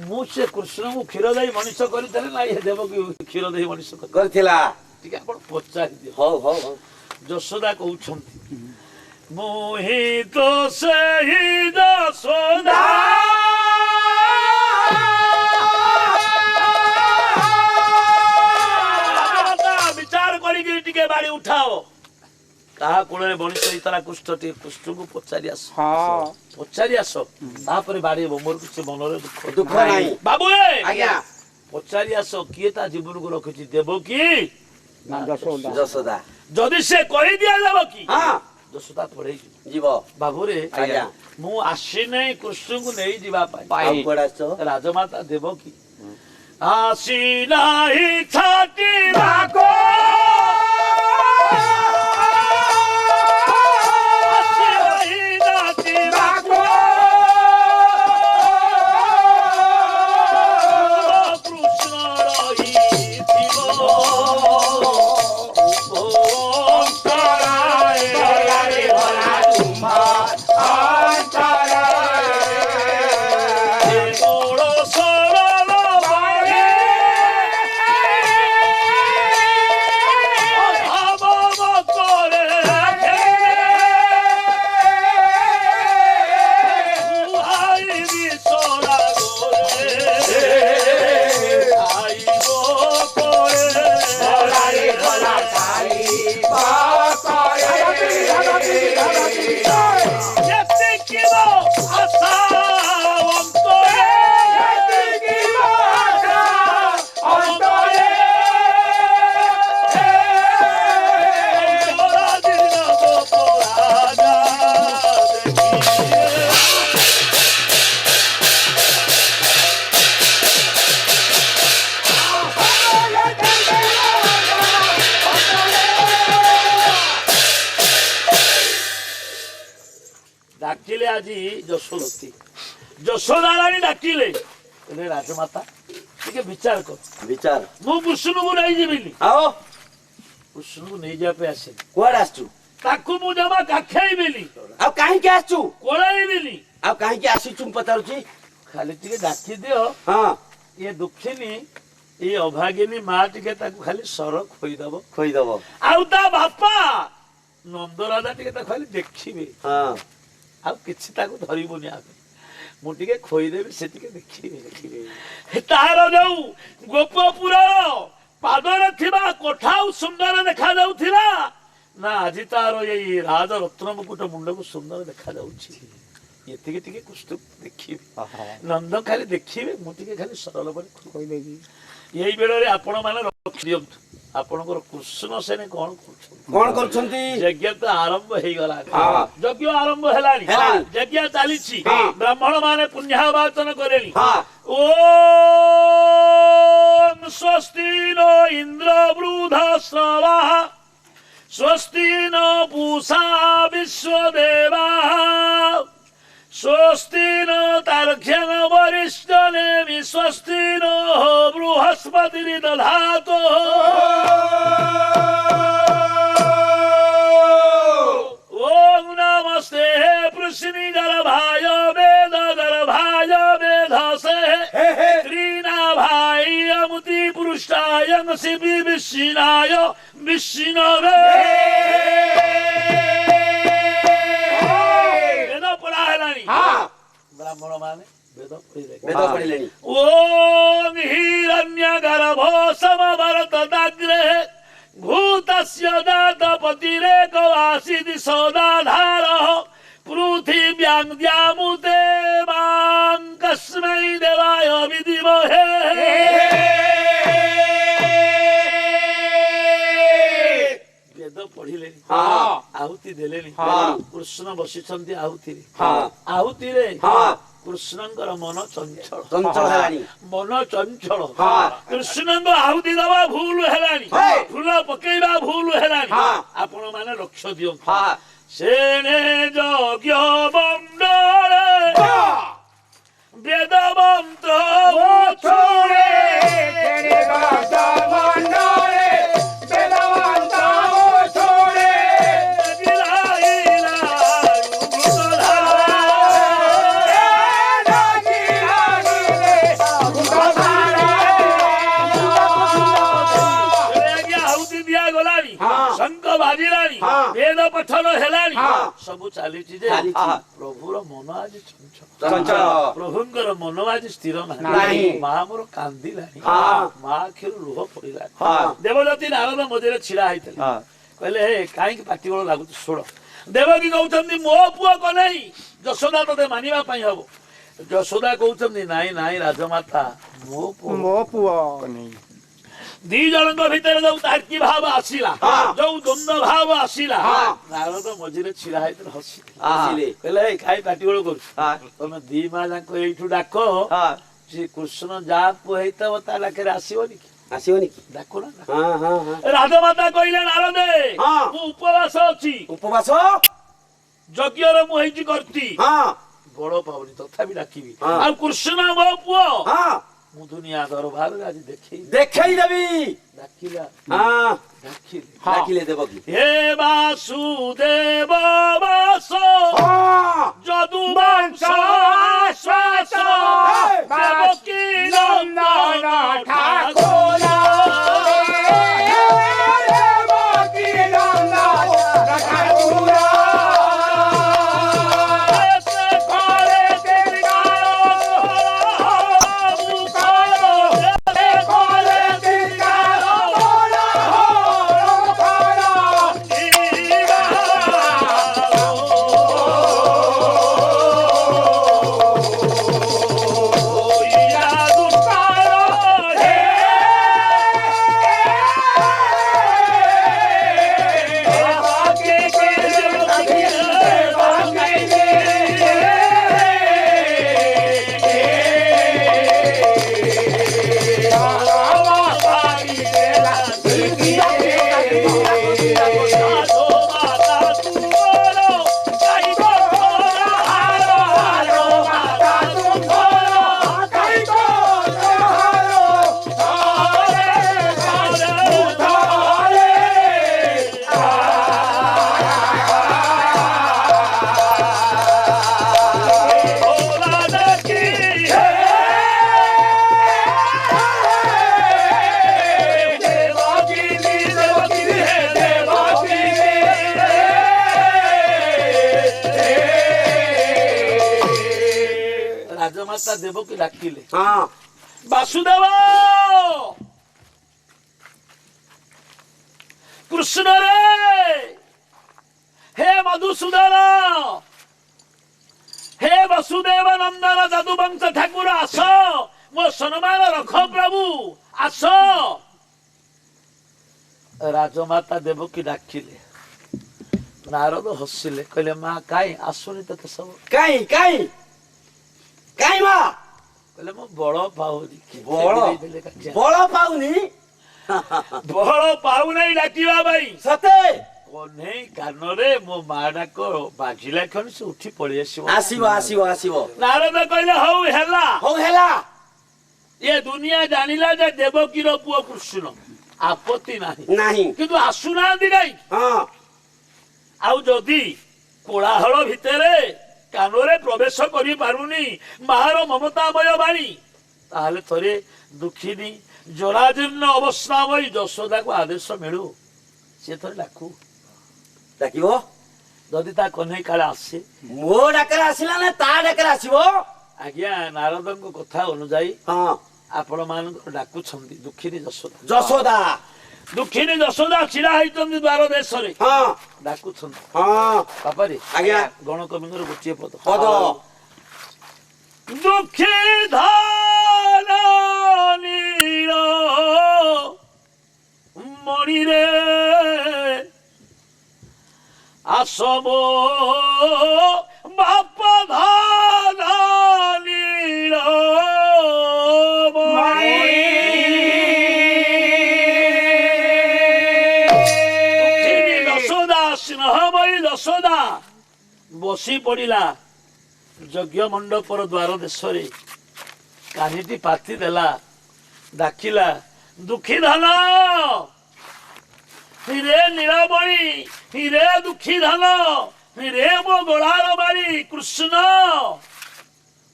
ମୁଁ ସେ କୃଷ୍ଣଙ୍କୁ କ୍ଷୀର ଦେଇ ମଣିଷ କରିଥିଲେ ନା ଏ ଦେବକୁ କ୍ଷୀର ଦେଇ ମଣିଷ କରି କରିଥିଲା। ଟିକେ ଆପଣ ପଚାରି ଦିଅ ହଉ ହଉ ହଉ ଯଶୋଦା କହୁଛନ୍ତି ମୁଁ ହିଁ ତ ସେହି ଯଶୋଦା ବିଚାର କରିକି ଟିକେ ବାଡ଼ି ଉଠାଅ କାହା କୋଳରେ ମଣିଷ ହେଇଥିଲା କୃଷ୍ଣ ଟିକେ କୃଷ୍ଣଙ୍କୁ ପଚାରି ଆସ ପଚାରି ଆସ ତାପରେ ବାଡେଇବ ମୋର କିଛି ମନରେ ଦୁଃଖ ନାହିଁ। ବାବୁ ଆଜ୍ଞା ପଚାରି ଆସ କିଏ ତା ଜୀବନକୁ ରଖିଛି ଦେବକୀ ନା ଯଶୋଦା ଯଦି ସେ କହିଦିଆଯାବ କି ହଁ ଯଶୋଦା ପଳେଇ ଯିବ। ବାବୁରେ ଆଜ୍ଞା ମୁଁ ଆସିନାହିଁ କୃଷ୍ଣଙ୍କୁ ନେଇ ଯିବା ପାଇଁ ଆଉ କୁଆଡେ ଆସିଛ? ରାଜମାତା ଦେବକୀ ଆସିନାହିଁ ଛାଟିବାକୁ ଯଶୋଦତୀ ଯଶୋଦା ରାଣୀ ଡାକିଲେ କହିଲେ ରାଜମାତା ଟିକେ ବିଚାର କର ବିଚାର ମୁଁ କୃଷ୍ଣକୁ ନେଇଯିବିନି ଆଉ କୃଷ୍ଣକୁ ନେଇଯିବା ପାଇଁ ଆସିନି କୁଆଡେ ଆସିଛୁ ତାକୁ ମୁଁ ଜମା କାଖେଇବିନି ଆଉ କାହିଁକି ଆସିଛୁ କୋଳେଇବିନି ଆଉ କାହିଁକି ଆସିଛୁ ମୁଁ ପଚାରୁଛି ଖାଲି ଟିକେ ଡାକି ଦିଅ ହଁ ଇଏ ଦୁଃଖିନୀ ଇଏ ଅଭାଗିନୀ ମା ଟିକେ ତାକୁ ଖାଲି ସର ଖୋଇଦବ ଖୋଇଦବ ଆଉ ତା ବାପା ନନ୍ଦରାଜା ଟିକେ ତାକୁ ଖାଲି ଦେଖିବେ ହଁ ଆଉ କିଛି ତାକୁ ଧରିବୁନି ଆମେ ମୁଁ ଟିକେ ଖୋଇଦେବି ସେ ଟିକେ ଦେଖିବେ ତାର ଯୋଉ ଗୋପପୁରର ପାଦରେ ଥିବା କୋଠା ସୁନ୍ଦର ଦେଖାଯାଉଥିଲା ନା ଆଜି ତାର ଏଇ ରାଜରତ୍ନ ମୁକୁଟ ମୁଣ୍ଡକୁ ସୁନ୍ଦର ଦେଖାଯାଉଛି ଏତିକି ଟିକେ କୃଷ୍ଣ ଦେଖିବି ନନ୍ଦ ଖାଲି ଦେଖିବେ ମୁଁ ଟିକେ ଖାଲି ସରଳ ପରେ ଖୋଇଦେବି ଏଇ ବେଳରେ ଆପଣ ମାନେ ରଖିଦିଅନ୍ତୁ ଆପଣଙ୍କର କୃଷ୍ଣ ସେନେ କଣ କରୁଛନ୍ତି ଯଜ୍ଞ ତ ଆରମ୍ଭ ହେଇଗଲାଣି ହଁ। ଯଜ୍ଞ ଆରମ୍ଭ ହେଲାଣି ହେଲାଣି। ଯଜ୍ଞ ଚାଲିଛି ହଁ। ବ୍ରାହ୍ମଣ ମାନେ ପୁଣ୍ୟାବାଚନ କରେଣି ହଁ। ଓମ୍ ସ୍ୱସ୍ତି ନ ଇନ୍ଦ୍ର ବୃଦ୍ଧଶ୍ରବା ସ୍ୱସ୍ତି ନ ପୂଷା ବିଶ୍ୱଦେବାଃ स्वस्ति न तार्क्ष्यं वरिष्ठनेमि स्वस्ति न बृहस्पतिर्दधातु ओम नमस्ते पृश्निगर्भाय वेदगर्भाय वेधसे त्रिनाभाय अमुति पुरुषाय शिवि विष्णाय विष्णवे ब्राह्मण माने वेद पढ़िले ओम हिरण्यगर्भो समवर्तदाग्रे भूतस्य दातपतिरेकवासिति सदाधारः पृथिव्यां द्यामुते मां कस्मै देवाय विधिमहे वेद पढ़िले आहुति देलेनी कृष्ण बसिछन्ति आहुति आहुति रे कृष्णଙ୍କର ମନ ଚଞ୍ଚଳ ହେଲାଣି ମନ ଚଞ୍ଚଳ କୃଷ୍ଣଙ୍କ ଆହୁତି ଦବା ଭୁଲ ହେଲାଣି ଫୁଲ ପକେଇବା ଭୁଲ ହେଲାଣି ଆପଣ ମାନେ ଲକ୍ଷ୍ୟ ଦିଅନ୍ତୁ ସେନେ ଯଜ୍ଞ ମଣ୍ଡଳେ ବେଦ ମନ୍ତ୍ର ଉଚ୍ଛୁଳେ वेद पठन हेलानी सब चली प्रभुर मन आज चंचल प्रभुंकर मन आज स्थिर नहीं माँ मोर कांदिलानी माँ आखिर लुह पड़ा देवदत्ती नारद मझे छिड़ा होते कहले हे कहीं पाटी बड़ लगुच शुण देवकी कहते मो पुओ को नहीं यशोदा ते मानवा हम यशोदा कहते नाई नाई राजमाता मो पुओ नहीं दी जन भितर जो तार्की भाव आसला जो द्वंद्व भाव आसला नारद मझे छिड़ा हसी कई पाटी बड़ कर तुम दी माँ जाक यू डाक श्री कृष्ण जहाँ पुह ता डाके आसबनी आसबनी डाक ना राजमाता कहले नारदे उपवास अच्छी उपवास यज्ञ मुझे करती बड़ पावनी तथापि डाकिबी आ कृष्ण मो पुओ मु दुनिया दरबार आज देखई देवी डाकिला डाकिले देवकी हे वासुदेव वास जदु वंश श्वास देवकी नंदन ठाकुर देवकी नंदन ठाकुर ରାଜମାତା ଦେବକୀ ଡାକିଲେ ହଁ ବାସୁଦେବ କୃଷ୍ଣ ରେ ହେ ମଧୁସୂଦନ ହେ ବସୁଦେବ ନନ୍ଦନ ଯଦୁବଂଶ ଠାକୁର ଆସ ମୋ ସମ୍ମାନ ରଖ ପ୍ରଭୁ ଆସ। ରାଜମାତା ଦେବକୀ ଡାକିଲେ ନାରଦ ହସିଲେ କହିଲେ ମା କାଇଁ ଆସୁନି ତତେ ସବୁ କାଇଁ କାଇଁ କାଇଁ ମା କହିଲେ ମୁଁ ବଳ ପାଉନି ବଳ ବଳ ପାଉନି ବଳ ପାଉନାହିଁ ଡାକିବା ପାଇଁ ସତେ କହ୍ନେଇ କାନରେ ମୋ ମା ଡାକ ବାଜିଲା କ୍ଷଣି ସେ ଉଠି ପଳେଇ ଆସିବ ଆସିବ ଆସିବ ଆସିବ ନାରଦ କହିଲେ ହଉ ହେଲା ହଉ ହେଲା ଏ ଦୁନିଆ ଜାଣିଲା ଯେ ଦେବକୀର ପୁଅ କୃଷ୍ଣ ଆପତ୍ତି ନାହିଁ ନାହିଁ କିନ୍ତୁ ଆସୁନାହାନ୍ତି କାହିଁ ହଁ ଆଉ ଯଦି କୋଳାହଳ ଭିତରେ କାନରେ ପ୍ରବେଶ କରିପାରୁନି ମାର ମମତାମୟ ବାଣୀ ତାହେଲେ ଥରେ ଦୁଃଖିନୀ ଜରାଜୀର୍ଣ୍ଣ ଅବସ୍ଥାମୟୀ ଯଶୋଦାକୁ ଆଦେଶ ମିଳୁ ସେ ଥରେ ଡାକୁ ଡାକିବ ଯଦି ତା କହ୍ନେଇ କାଳେ ଆସେ ମୋ ଡାକରେ ଆସିଲା ନା ତା ଡାକରେ ଆସିବ ଆଜ୍ଞା ନାରଦଙ୍କ କଥା ଅନୁଯାୟୀ ହଁ ଆପଣ ମାନଙ୍କର ଡାକୁଛନ୍ତି ଦୁଃଖିନୀ ଯଶୋଦା ଯଶୋଦା ଦୁଃଖିନୀ ଯଶୋଦା ଛିଡା ହେଇଛନ୍ତି ଦ୍ୱାର ଦେଶରେ ହଁ ଡାକୁଛନ୍ତି ହଁ ବାପାରେ ଆଜ୍ଞା ଗଣକବିଙ୍କର ଗୋଟିଏ ପଦ ପଦ ଦୁଃଖୀ ଧନ ନୀଳ ମଣିରେ ଆସମୋ ବାପ ଧନ ନୀଳ ସ୍ନେହମୟୀ ଯଶୋଦା ବସି ପଡିଲା ଯଜ୍ଞ ମଣ୍ଡପର ଦ୍ୱାର ଦେଶରେ କାନିଟି ପାତି ଦେଲା ଡାକିଲା ଦୁଃଖୀ ଧନ ହିରେ ନୀଳମଣି ହିରେ ଦୁଃଖୀ ଧନ ହିରେ ମୋ ଗୋଳାର ବାଡ଼ି କୃଷ୍ଣ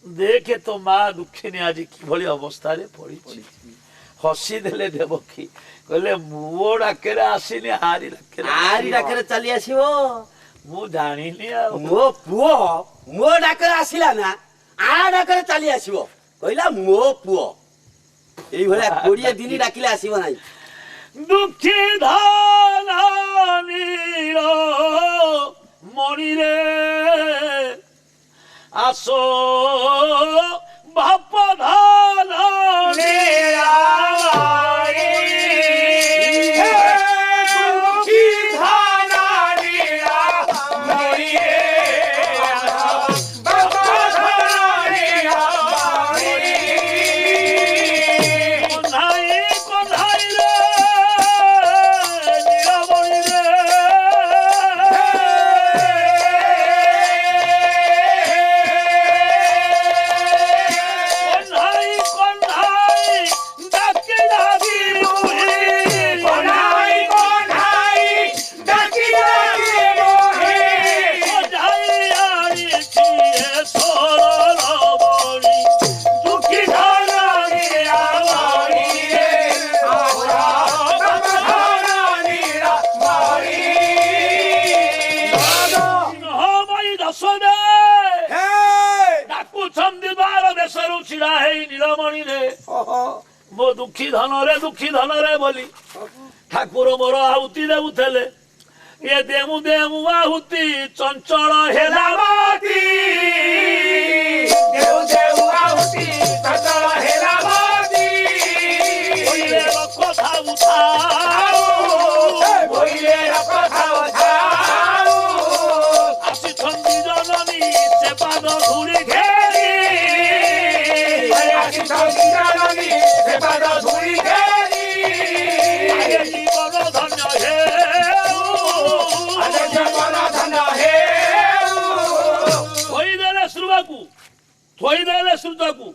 ଦେଖେ ତୋ ମା ଦୁଃଖିନୀ ଆଜି କିଭଳି ଅବସ୍ଥାରେ ପଡିଛି ହସି ଦେଲେ ଦେବକୀ କହିଲେ ମୋ ଡାକରେ ଆସିନି ଆରି ଡାକରେ ଚାଲି ଆସିବ ମୁଁ ଜାଣିନି ଆଉ ମୋ ପୁଅ ମୋ ଡାକରେ ଆସିଲା ନା ଆ ଡାକରେ ଚାଲି ଆସିବ କହିଲା ମୋ ପୁଅ ଏଇଭଳିଆ 20 ଦିନ ଡାକିଲେ ଆସିବ ନାହିଁ ଦୁଃଖୀ ଧନ ନୀଳ ମଣିରେ ଆସ ବାପ ଧନ ମୋ ଦୁଃଖୀ ଧନରେ ବୋଲି ଠାକୁର ମୋର ଆହୁତି ଦେଉଥିଲେ ଏ ଦେମୁ ଦେମୁ ଆହୁତି ଚଞ୍ଚଳ ହେଲା ବାତି ଦେଉ ଦେଉ ଆହୁତି ଚଞ୍ଚଳ ହେଲା ବାତି ବୋଇଲେ କଥା ଉଠାଉ ବୋଇଲେ କଥା ଉଠାଉ ଆସିଛନ୍ତି ଜନନୀ ସେ ପାଦ ଧୂଳି ଘେରି ଆସିଛନ୍ତି ଜନନୀ ସେ ପାଦ ଧୂଳି ଘେରି ଜୀବନ ଧନ୍ୟ ହେଉ ଜୀବନ ଧନ୍ୟ ହେଉ ଥୋଇଦେଲେ ଶ୍ରୁବାକୁ ଥୋଇଦେଲେ ଶ୍ରୁତକୁ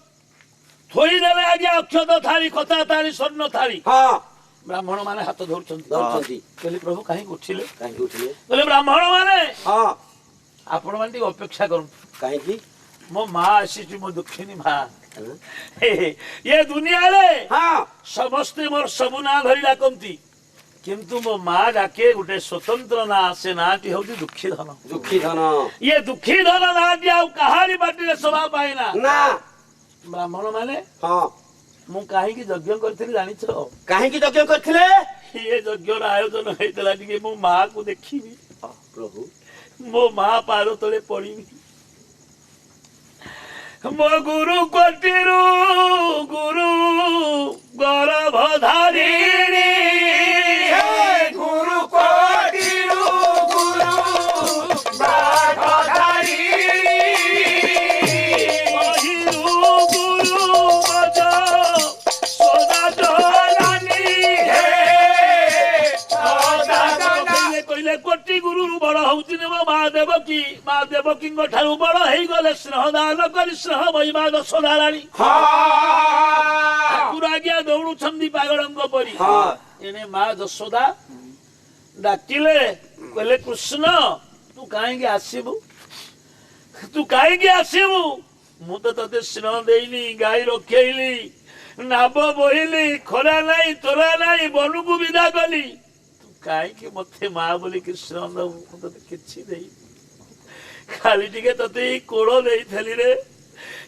ଥୋଇଦେଲେ ଆଜ୍ଞା ଅକ୍ଷତ ଥାଳି କଥା ଥାଳି ସ୍ୱର୍ଣ୍ଣ ଥାଳି ହଁ ବ୍ରାହ୍ମଣ ମାନେ ହାତ ଧରୁଛନ୍ତି କହିଲେ ପ୍ରଭୁ କାହିଁକି ଉଠିଲେ କହିଲେ ବ୍ରାହ୍ମଣ ମାନେ ହଁ ଆପଣ ମାନେ ଟିକେ ଅପେକ୍ଷା କରନ୍ତୁ କାହିଁକି ମୋ ମା ଆସିଛି ମୋ ଦୁଃଖିନୀ ମା ଏ ଦୁନିଆରେ ହଁ ସମସ୍ତେ ମୋର ସବୁ ନାଁ ଧରି ଡାକନ୍ତି किंतु मो माँ डाके गोटे स्वतंत्र ना से नाटी होती दुखी धन दुखी धन ये दुखी धन नाटी आउ कहानी बाटी शोभा पाइना ना ब्राह्मण माने हाँ मु कहीं यज्ञ करथिली जानिछ कहीं यज्ञ करथिले ये यज्ञ आयोजन होइतला टिके मो माँ को देखिबी प्रभु मो माँ पाद तले पड़ीबी मो गुरु कोटिरु गुरु गर्भधारी गुरु कोटिरु गुरु बाधारी महिरु गुरु मज सदा जनानी कहले कोटि गुरु बड़ हूँ मो माँ देवकी ठारू बड़ हो गले स्नेह दान कर स्नेह महिमा दशदा राणी ठाकुर आज्ञा दौड़ुंट पागल परी एने माँ यशोदा डाकिले कहले कृष्ण तू कहीं आसबू तू कहीं आसबू मु तो ते स्नेह देनी गाई रखेली नाब बोहिली खरा नाई तोरा नाई बनु को विदा कली तू कहीं मत माँ बोली कृष्ण दबू कि खाली टिके ते कोड़ देली रे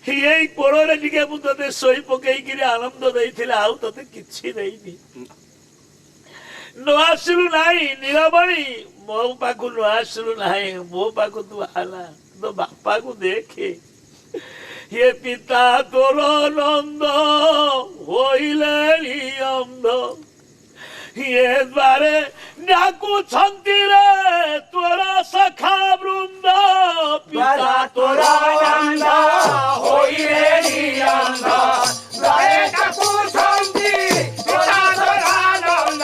ये कोड़े टिके मुझे शोई पकईकि आनंद देती आउ ते कि न आसलु नाई नीलमणि मो पाखु न आसलु नाई मो पाखु तू आला तो बापा को देखे ये पिता तोर नंद होइले अंध ये द्वारे डाकू छंती रे तोरा सखा वृंद पिता तोरा नंद होइले अंध द्वारे डाकू छंती तोरा नंद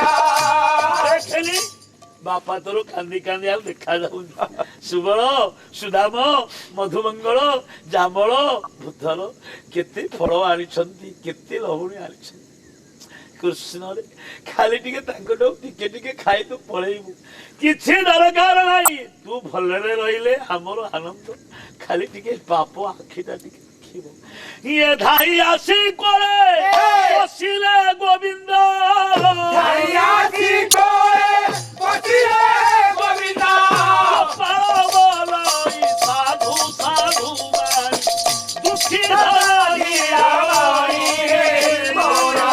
देखली बापा तोर कांदी कांदी आ देखा जाऊ सुबल सुदाम मधुमंगल जामल भूधर केते फल आनिछंती केते लहुणी आनिछंती कृष्ण रे खाली टिके टिके खाई तू पळेबू किछि दरकार नाही तू भलरे रहिले हमर आनंद खाली टिके पाप आखिटा टिके देखिबो ये धाई आसी कोले बसिले गोविंद धाई आसी कोले बसिले गोविंद पावलाई साधु साधु दुखी धनी रावणी मोरा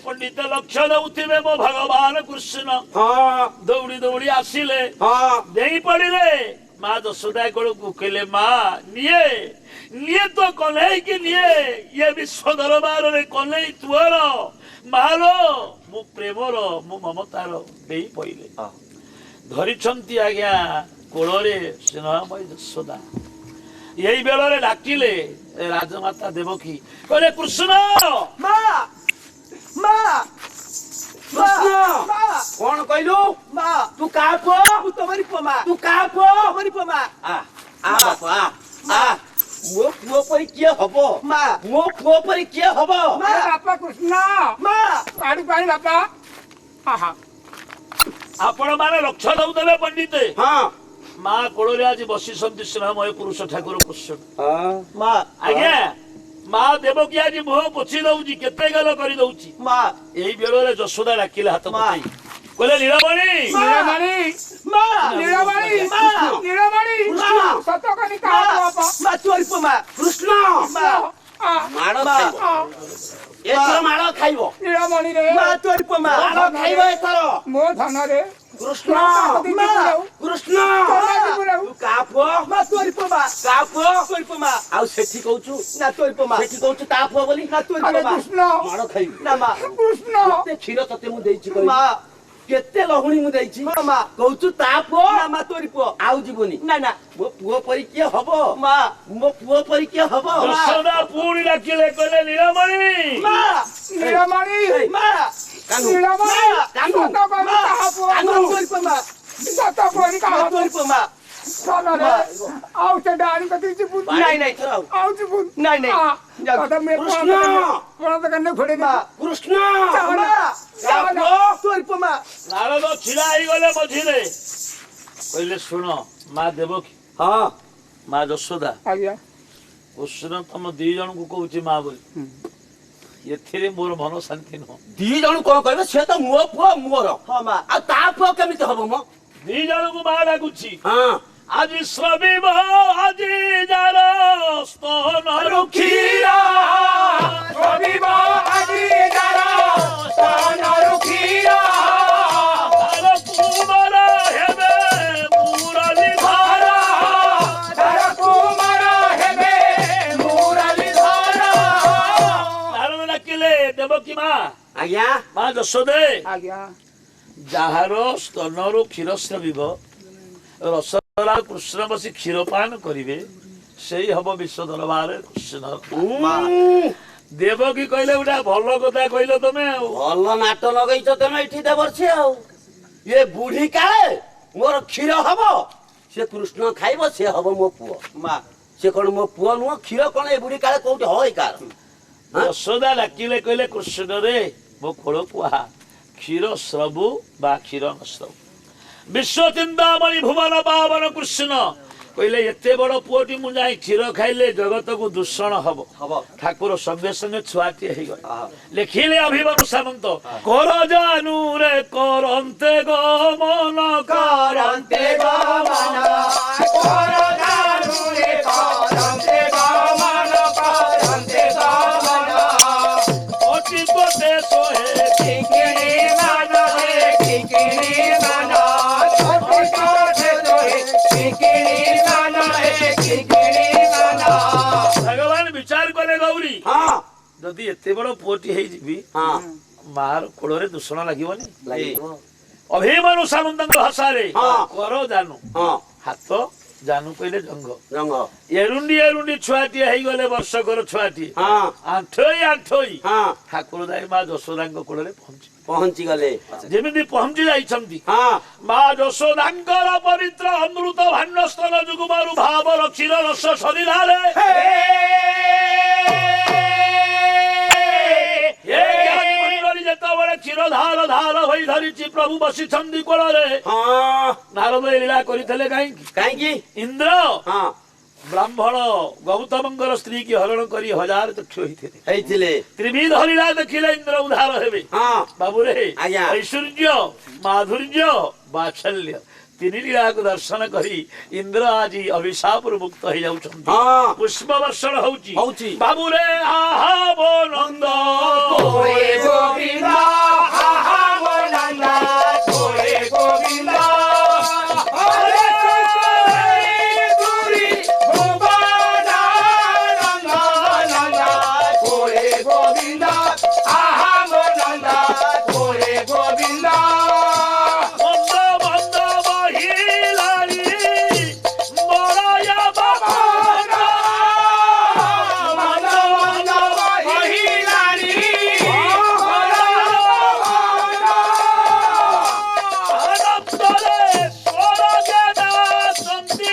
पंडित लक्ष्य दौथिबे मो भगवान कृष्ण दौड़ी दौड़ी आसिले देई पड़िले माँ यशोदा को कहले माँ निये तो कन्हई की निये ये विश्व दरबार रे कन्हई तुअर मालो मु प्रेमर मु ममतार देई पइले धरिछंती आज्ञा कोଳରେ स्नेहमय यशोदा यही बेଳରେ डाकिले राजमाता देवकी कहले कृष्ण माँ माँ कौन कहलु माँ तू का पो तुम्हारी पमा तू का पो तुम्हारी पमा आ बापा आ मो पुओ परी किए हबो माँ मो पुओ परी किए हबो माँ बापा कृष्ण माँ पानी पानी बापा आहा आपण माने लक्ष्य दउतले पंडित हाँ माँ कोଳରେ आज बसिसंती स्नेहमय पुरुष ठाकुर कृष्ण माँ आज्ञा माँ देवकी आज मुह पोछि दउची केते गल करि दउची माँ एई बेଳରେ यशोदा डाकिले हाथ पकाई कहले नीलमणि नीलमणि माँ नीलमणि नीलमणि सतकनि का बापा माँ तोरी पमा कृष्ण माड़ खाइबो एथर माड़ खाइबो नीलमणि रे माँ तोरी पमा माड़ खाइबो एथर मो धन रे कृष्ण कृष्ण कापो मा तोरी पमा कापो तोरी पमा आउ सेठी कहउछु ना तोरी पमा सेठी कहउछु तापो बोली ना तोरी पमा कृष्ण माड़ खाइ ना मा कृष्ण केते क्षीर तते मु देइछि कहि मा केते लहुणी मु देइछि मा कहउछु तापो ना मा तोरी पो आउ जीवनी ना ना मो पुओ परी के हबो मा मो पुओ परी के हबो यशोदा पूरी डाकिले कहले नीलमणि मा नीलमणि मा कानु कानु कानु तोरी पमा सतकनि का तोरी पमा धन रे आउ से डाली कति जीवन नहीं नहीं थराउ आउ जीवन नहीं नहीं दादा मैं कृष्ण कोन त कन्ने घोड़े मा कृष्ण कापो तोरी पमा नारद छिड़ा आइ गले मझिरे कहले सुन माँ देवकी हां माँ यशोदा आज्ञा कृष्ण तुम दी जन को कहूची माँ बोली ଏଥିରେ ମୋର ମନ ଶାନ୍ତି ନୁହଁ। ଦି ଜଣ କଣ କହିବେ ସେ ତ ମୋ ପୁଅ ମୋର ହଁ ମା ଆଉ ତା ପୁଅ କେମିତି ହବ ମ? ଦି ଜଣଙ୍କୁ ମା ଡାକୁଛି। ହଁ ଆଜି ଶ୍ରବିବ ଆଜି ଯାର ସ୍ତନରୁ କ୍ଷୀର ରବିବ ଆଜି ଯାର ସ୍ତନରୁ କ୍ଷୀର ତାର କୁମାର ହେବେ ମୁରଲୀଧର। ଧର କୁମାର ହେବେ ମୁରଲୀଧର। ନାରଦ ଡାକିଲେ ଦେବକୀ ମା ଆଜ୍ଞା ମା ଯଶୋଦେ ଆଜ୍ଞା ଯାହାର ସ୍ତନରୁ କ୍ଷୀର ସ୍ରବିବ ରସଗୋଲା କୃଷ୍ଣ ବସି କ୍ଷୀର ପାନ କରିବେ ସେଇ ହବ ବିଶ୍ୱ ଦରବାରରେ କୃଷ୍ଣ। ଦେବକୀ କହିଲେ ଗୋଟେ ଭଲ କଥା କହିଲ ତମେ ଆଉ। ଭଲ ନାଟ ଲଗେଇଛ ତମେ ଏଠି ଦେବର୍ଷି ଆଉ। ଇଏ ବୁଢୀ କାଳେ ମୋର କ୍ଷୀର ହବ ସେ କୃଷ୍ଣ ଖାଇବ ସେ ହବ ମୋ ପୁଅ। ମା ସେ କଣ ମୋ ପୁଅ ନୁହଁ? କ୍ଷୀର କଣ ଏ ବୁଢୀ କାଳେ କୋଉଠି ହଇ କାର? ଯଶୋଦା ଡାକିଲେ କହିଲେ କୃଷ୍ଣରେ ମୋ କୋଳକୁ ଆହା କ୍ଷୀର ସ୍ରବୁ ବା କ୍ଷୀର ନ ସ୍ରବୁ। ବିଶ୍ୱ ଚିନ୍ତାମଣି ଭୁବନ ପାବନ କୃଷ୍ଣ କହିଲେ ଏତେ ବଡ ପୁଅଟି ମୁଁ ଯାଇ କ୍ଷୀର ଖାଇଲେ ଜଗତକୁ ଦୂଷଣ ହବ। ଠାକୁର ସଙ୍ଗେ ସଙ୍ଗେ ଛୁଆଟିଏ ହେଇଗଲେ। ଲେଖିଲେ ଅଭିମନ୍ୟୁ ସାମନ୍ତ କର ଜାନୁରେ କରନ୍ତେ ଗମନ କରନ୍ତେ ଗମନ କର ଜାନୁରେ କରନ୍ତେ ଗମନ କରନ୍ତେ ଗମନ ଅଚିତ ଦେଶ ହେ କିଙ୍କିଣୀ ମାନ ହେ କିଙ୍କିଣୀ ମାନ ଛୋଟ ଛୋଟ ହେ କିଙ୍କିଣୀ ମାନ ହେ କିଙ୍କିଣୀ ମାନ। ଭଗବାନ ବିଚାର କଲେ ଗୌରୀ ହଁ ଯଦି ଏତେ ବଡ ପୁଅଟି ହେଇଯିବି ହଁ ମାର କୋଳରେ ଦୂଷଣ ଲାଗିବନି। ଲାଗିବ। ଅଭିମନ୍ୟୁ ସାମନ୍ତଙ୍କ ଭାଷାରେ ହଁ। କର ଜାନୁ ହଁ ହାତ ଜାନୁ କହିଲେ ଜଙ୍ଘ ରଙ୍ଗ ଏରୁଣ୍ଡି ଏରୁଣ୍ଡି ଛୁଆଟିଏ ହେଇଗଲେ ବର୍ଷକର ଛୁଆଟିଏ ହଁ ଆଣ୍ଠୋଇ ଆଣ୍ଠୋଇ ହଁ ଠାକୁର ଯାଇ ମା ଯଶୋଦାଙ୍କ କୋଳରେ ପହଞ୍ଚି ପହଞ୍ଚି ଗଲେ। ଯେମିତି ପହଞ୍ଚି ଯାଇଛନ୍ତି ହଁ ମା ଯଶୋଦାଙ୍କର ପବିତ୍ର ଅମୃତ ଭାଣ୍ଡ ସ୍ତନ ଯୁଗୁମାରୁ ଭାବର କ୍ଷୀର ରସ ସରିଲାରେ ଯେତେବେଳେ କ୍ଷୀର ଧାର ଧାର ହୋଇ ଧରିଛି ପ୍ରଭୁ ବସିଛନ୍ତି କୋଳରେ ହଁ ନାରଦ ଏ ଲୀଳା କରିଥିଲେ କାହିଁକି? କାହିଁକି? ଇନ୍ଦ୍ର ହଁ ବ୍ରାହ୍ମଣ ଗୌତମଙ୍କର ସ୍ତ୍ରୀ କି ହରଣ କରି 1000 ଚକ୍ଷୁ ହେଇଥିଲେ। ହେଇଥିଲେ। ତ୍ରିବିଧ ହରିଳା ଦେଖିଲେ ଇନ୍ଦ୍ର ଉଦ୍ଧାର ହେବେ। ହଁ ବାବୁରେ ଆଜ୍ଞା। ଐଶ୍ୱର୍ଯ୍ୟ ମାଧୁର୍ଯ୍ୟ ବାତ୍ସଲ୍ୟ ତିନି ଲୀଳାକୁ ଦର୍ଶନ କରି ଇନ୍ଦ୍ର ଆଜି ଅଭିଶାପରୁ ମୁକ୍ତ ହେଇଯାଉଛନ୍ତି। ହଁ ପୁଷ୍ପ ବର୍ଷଣ ହଉଛି ହଉଛି। ବାବୁରେ ଆହା ମୋ ନନ୍ଦ କୋଳେ ଗୋବିନ୍ଦ ଆହା ମୋ ନନ୍ଦ କୋଳେ ଗୋବିନ୍ଦ ହରେ ତୁରି ଭୁବନ ନନ୍ଦ ନନ୍ଦ କୋଳେ ଗୋବିନ୍ଦ ଆହା ମୋ ନନ୍ଦ କୋଳେ ଗୋବିନ୍ଦ ମନ୍ଦ ମନ୍ଦ ମହିଳାଳି ବଳୟା ବାବା ମନ୍ଦ ମନ୍ଦ ମହିଳାଣି ଆନନ୍ଦରେ ସ୍ୱର ଜ୍ଞାନ ସନ୍ତି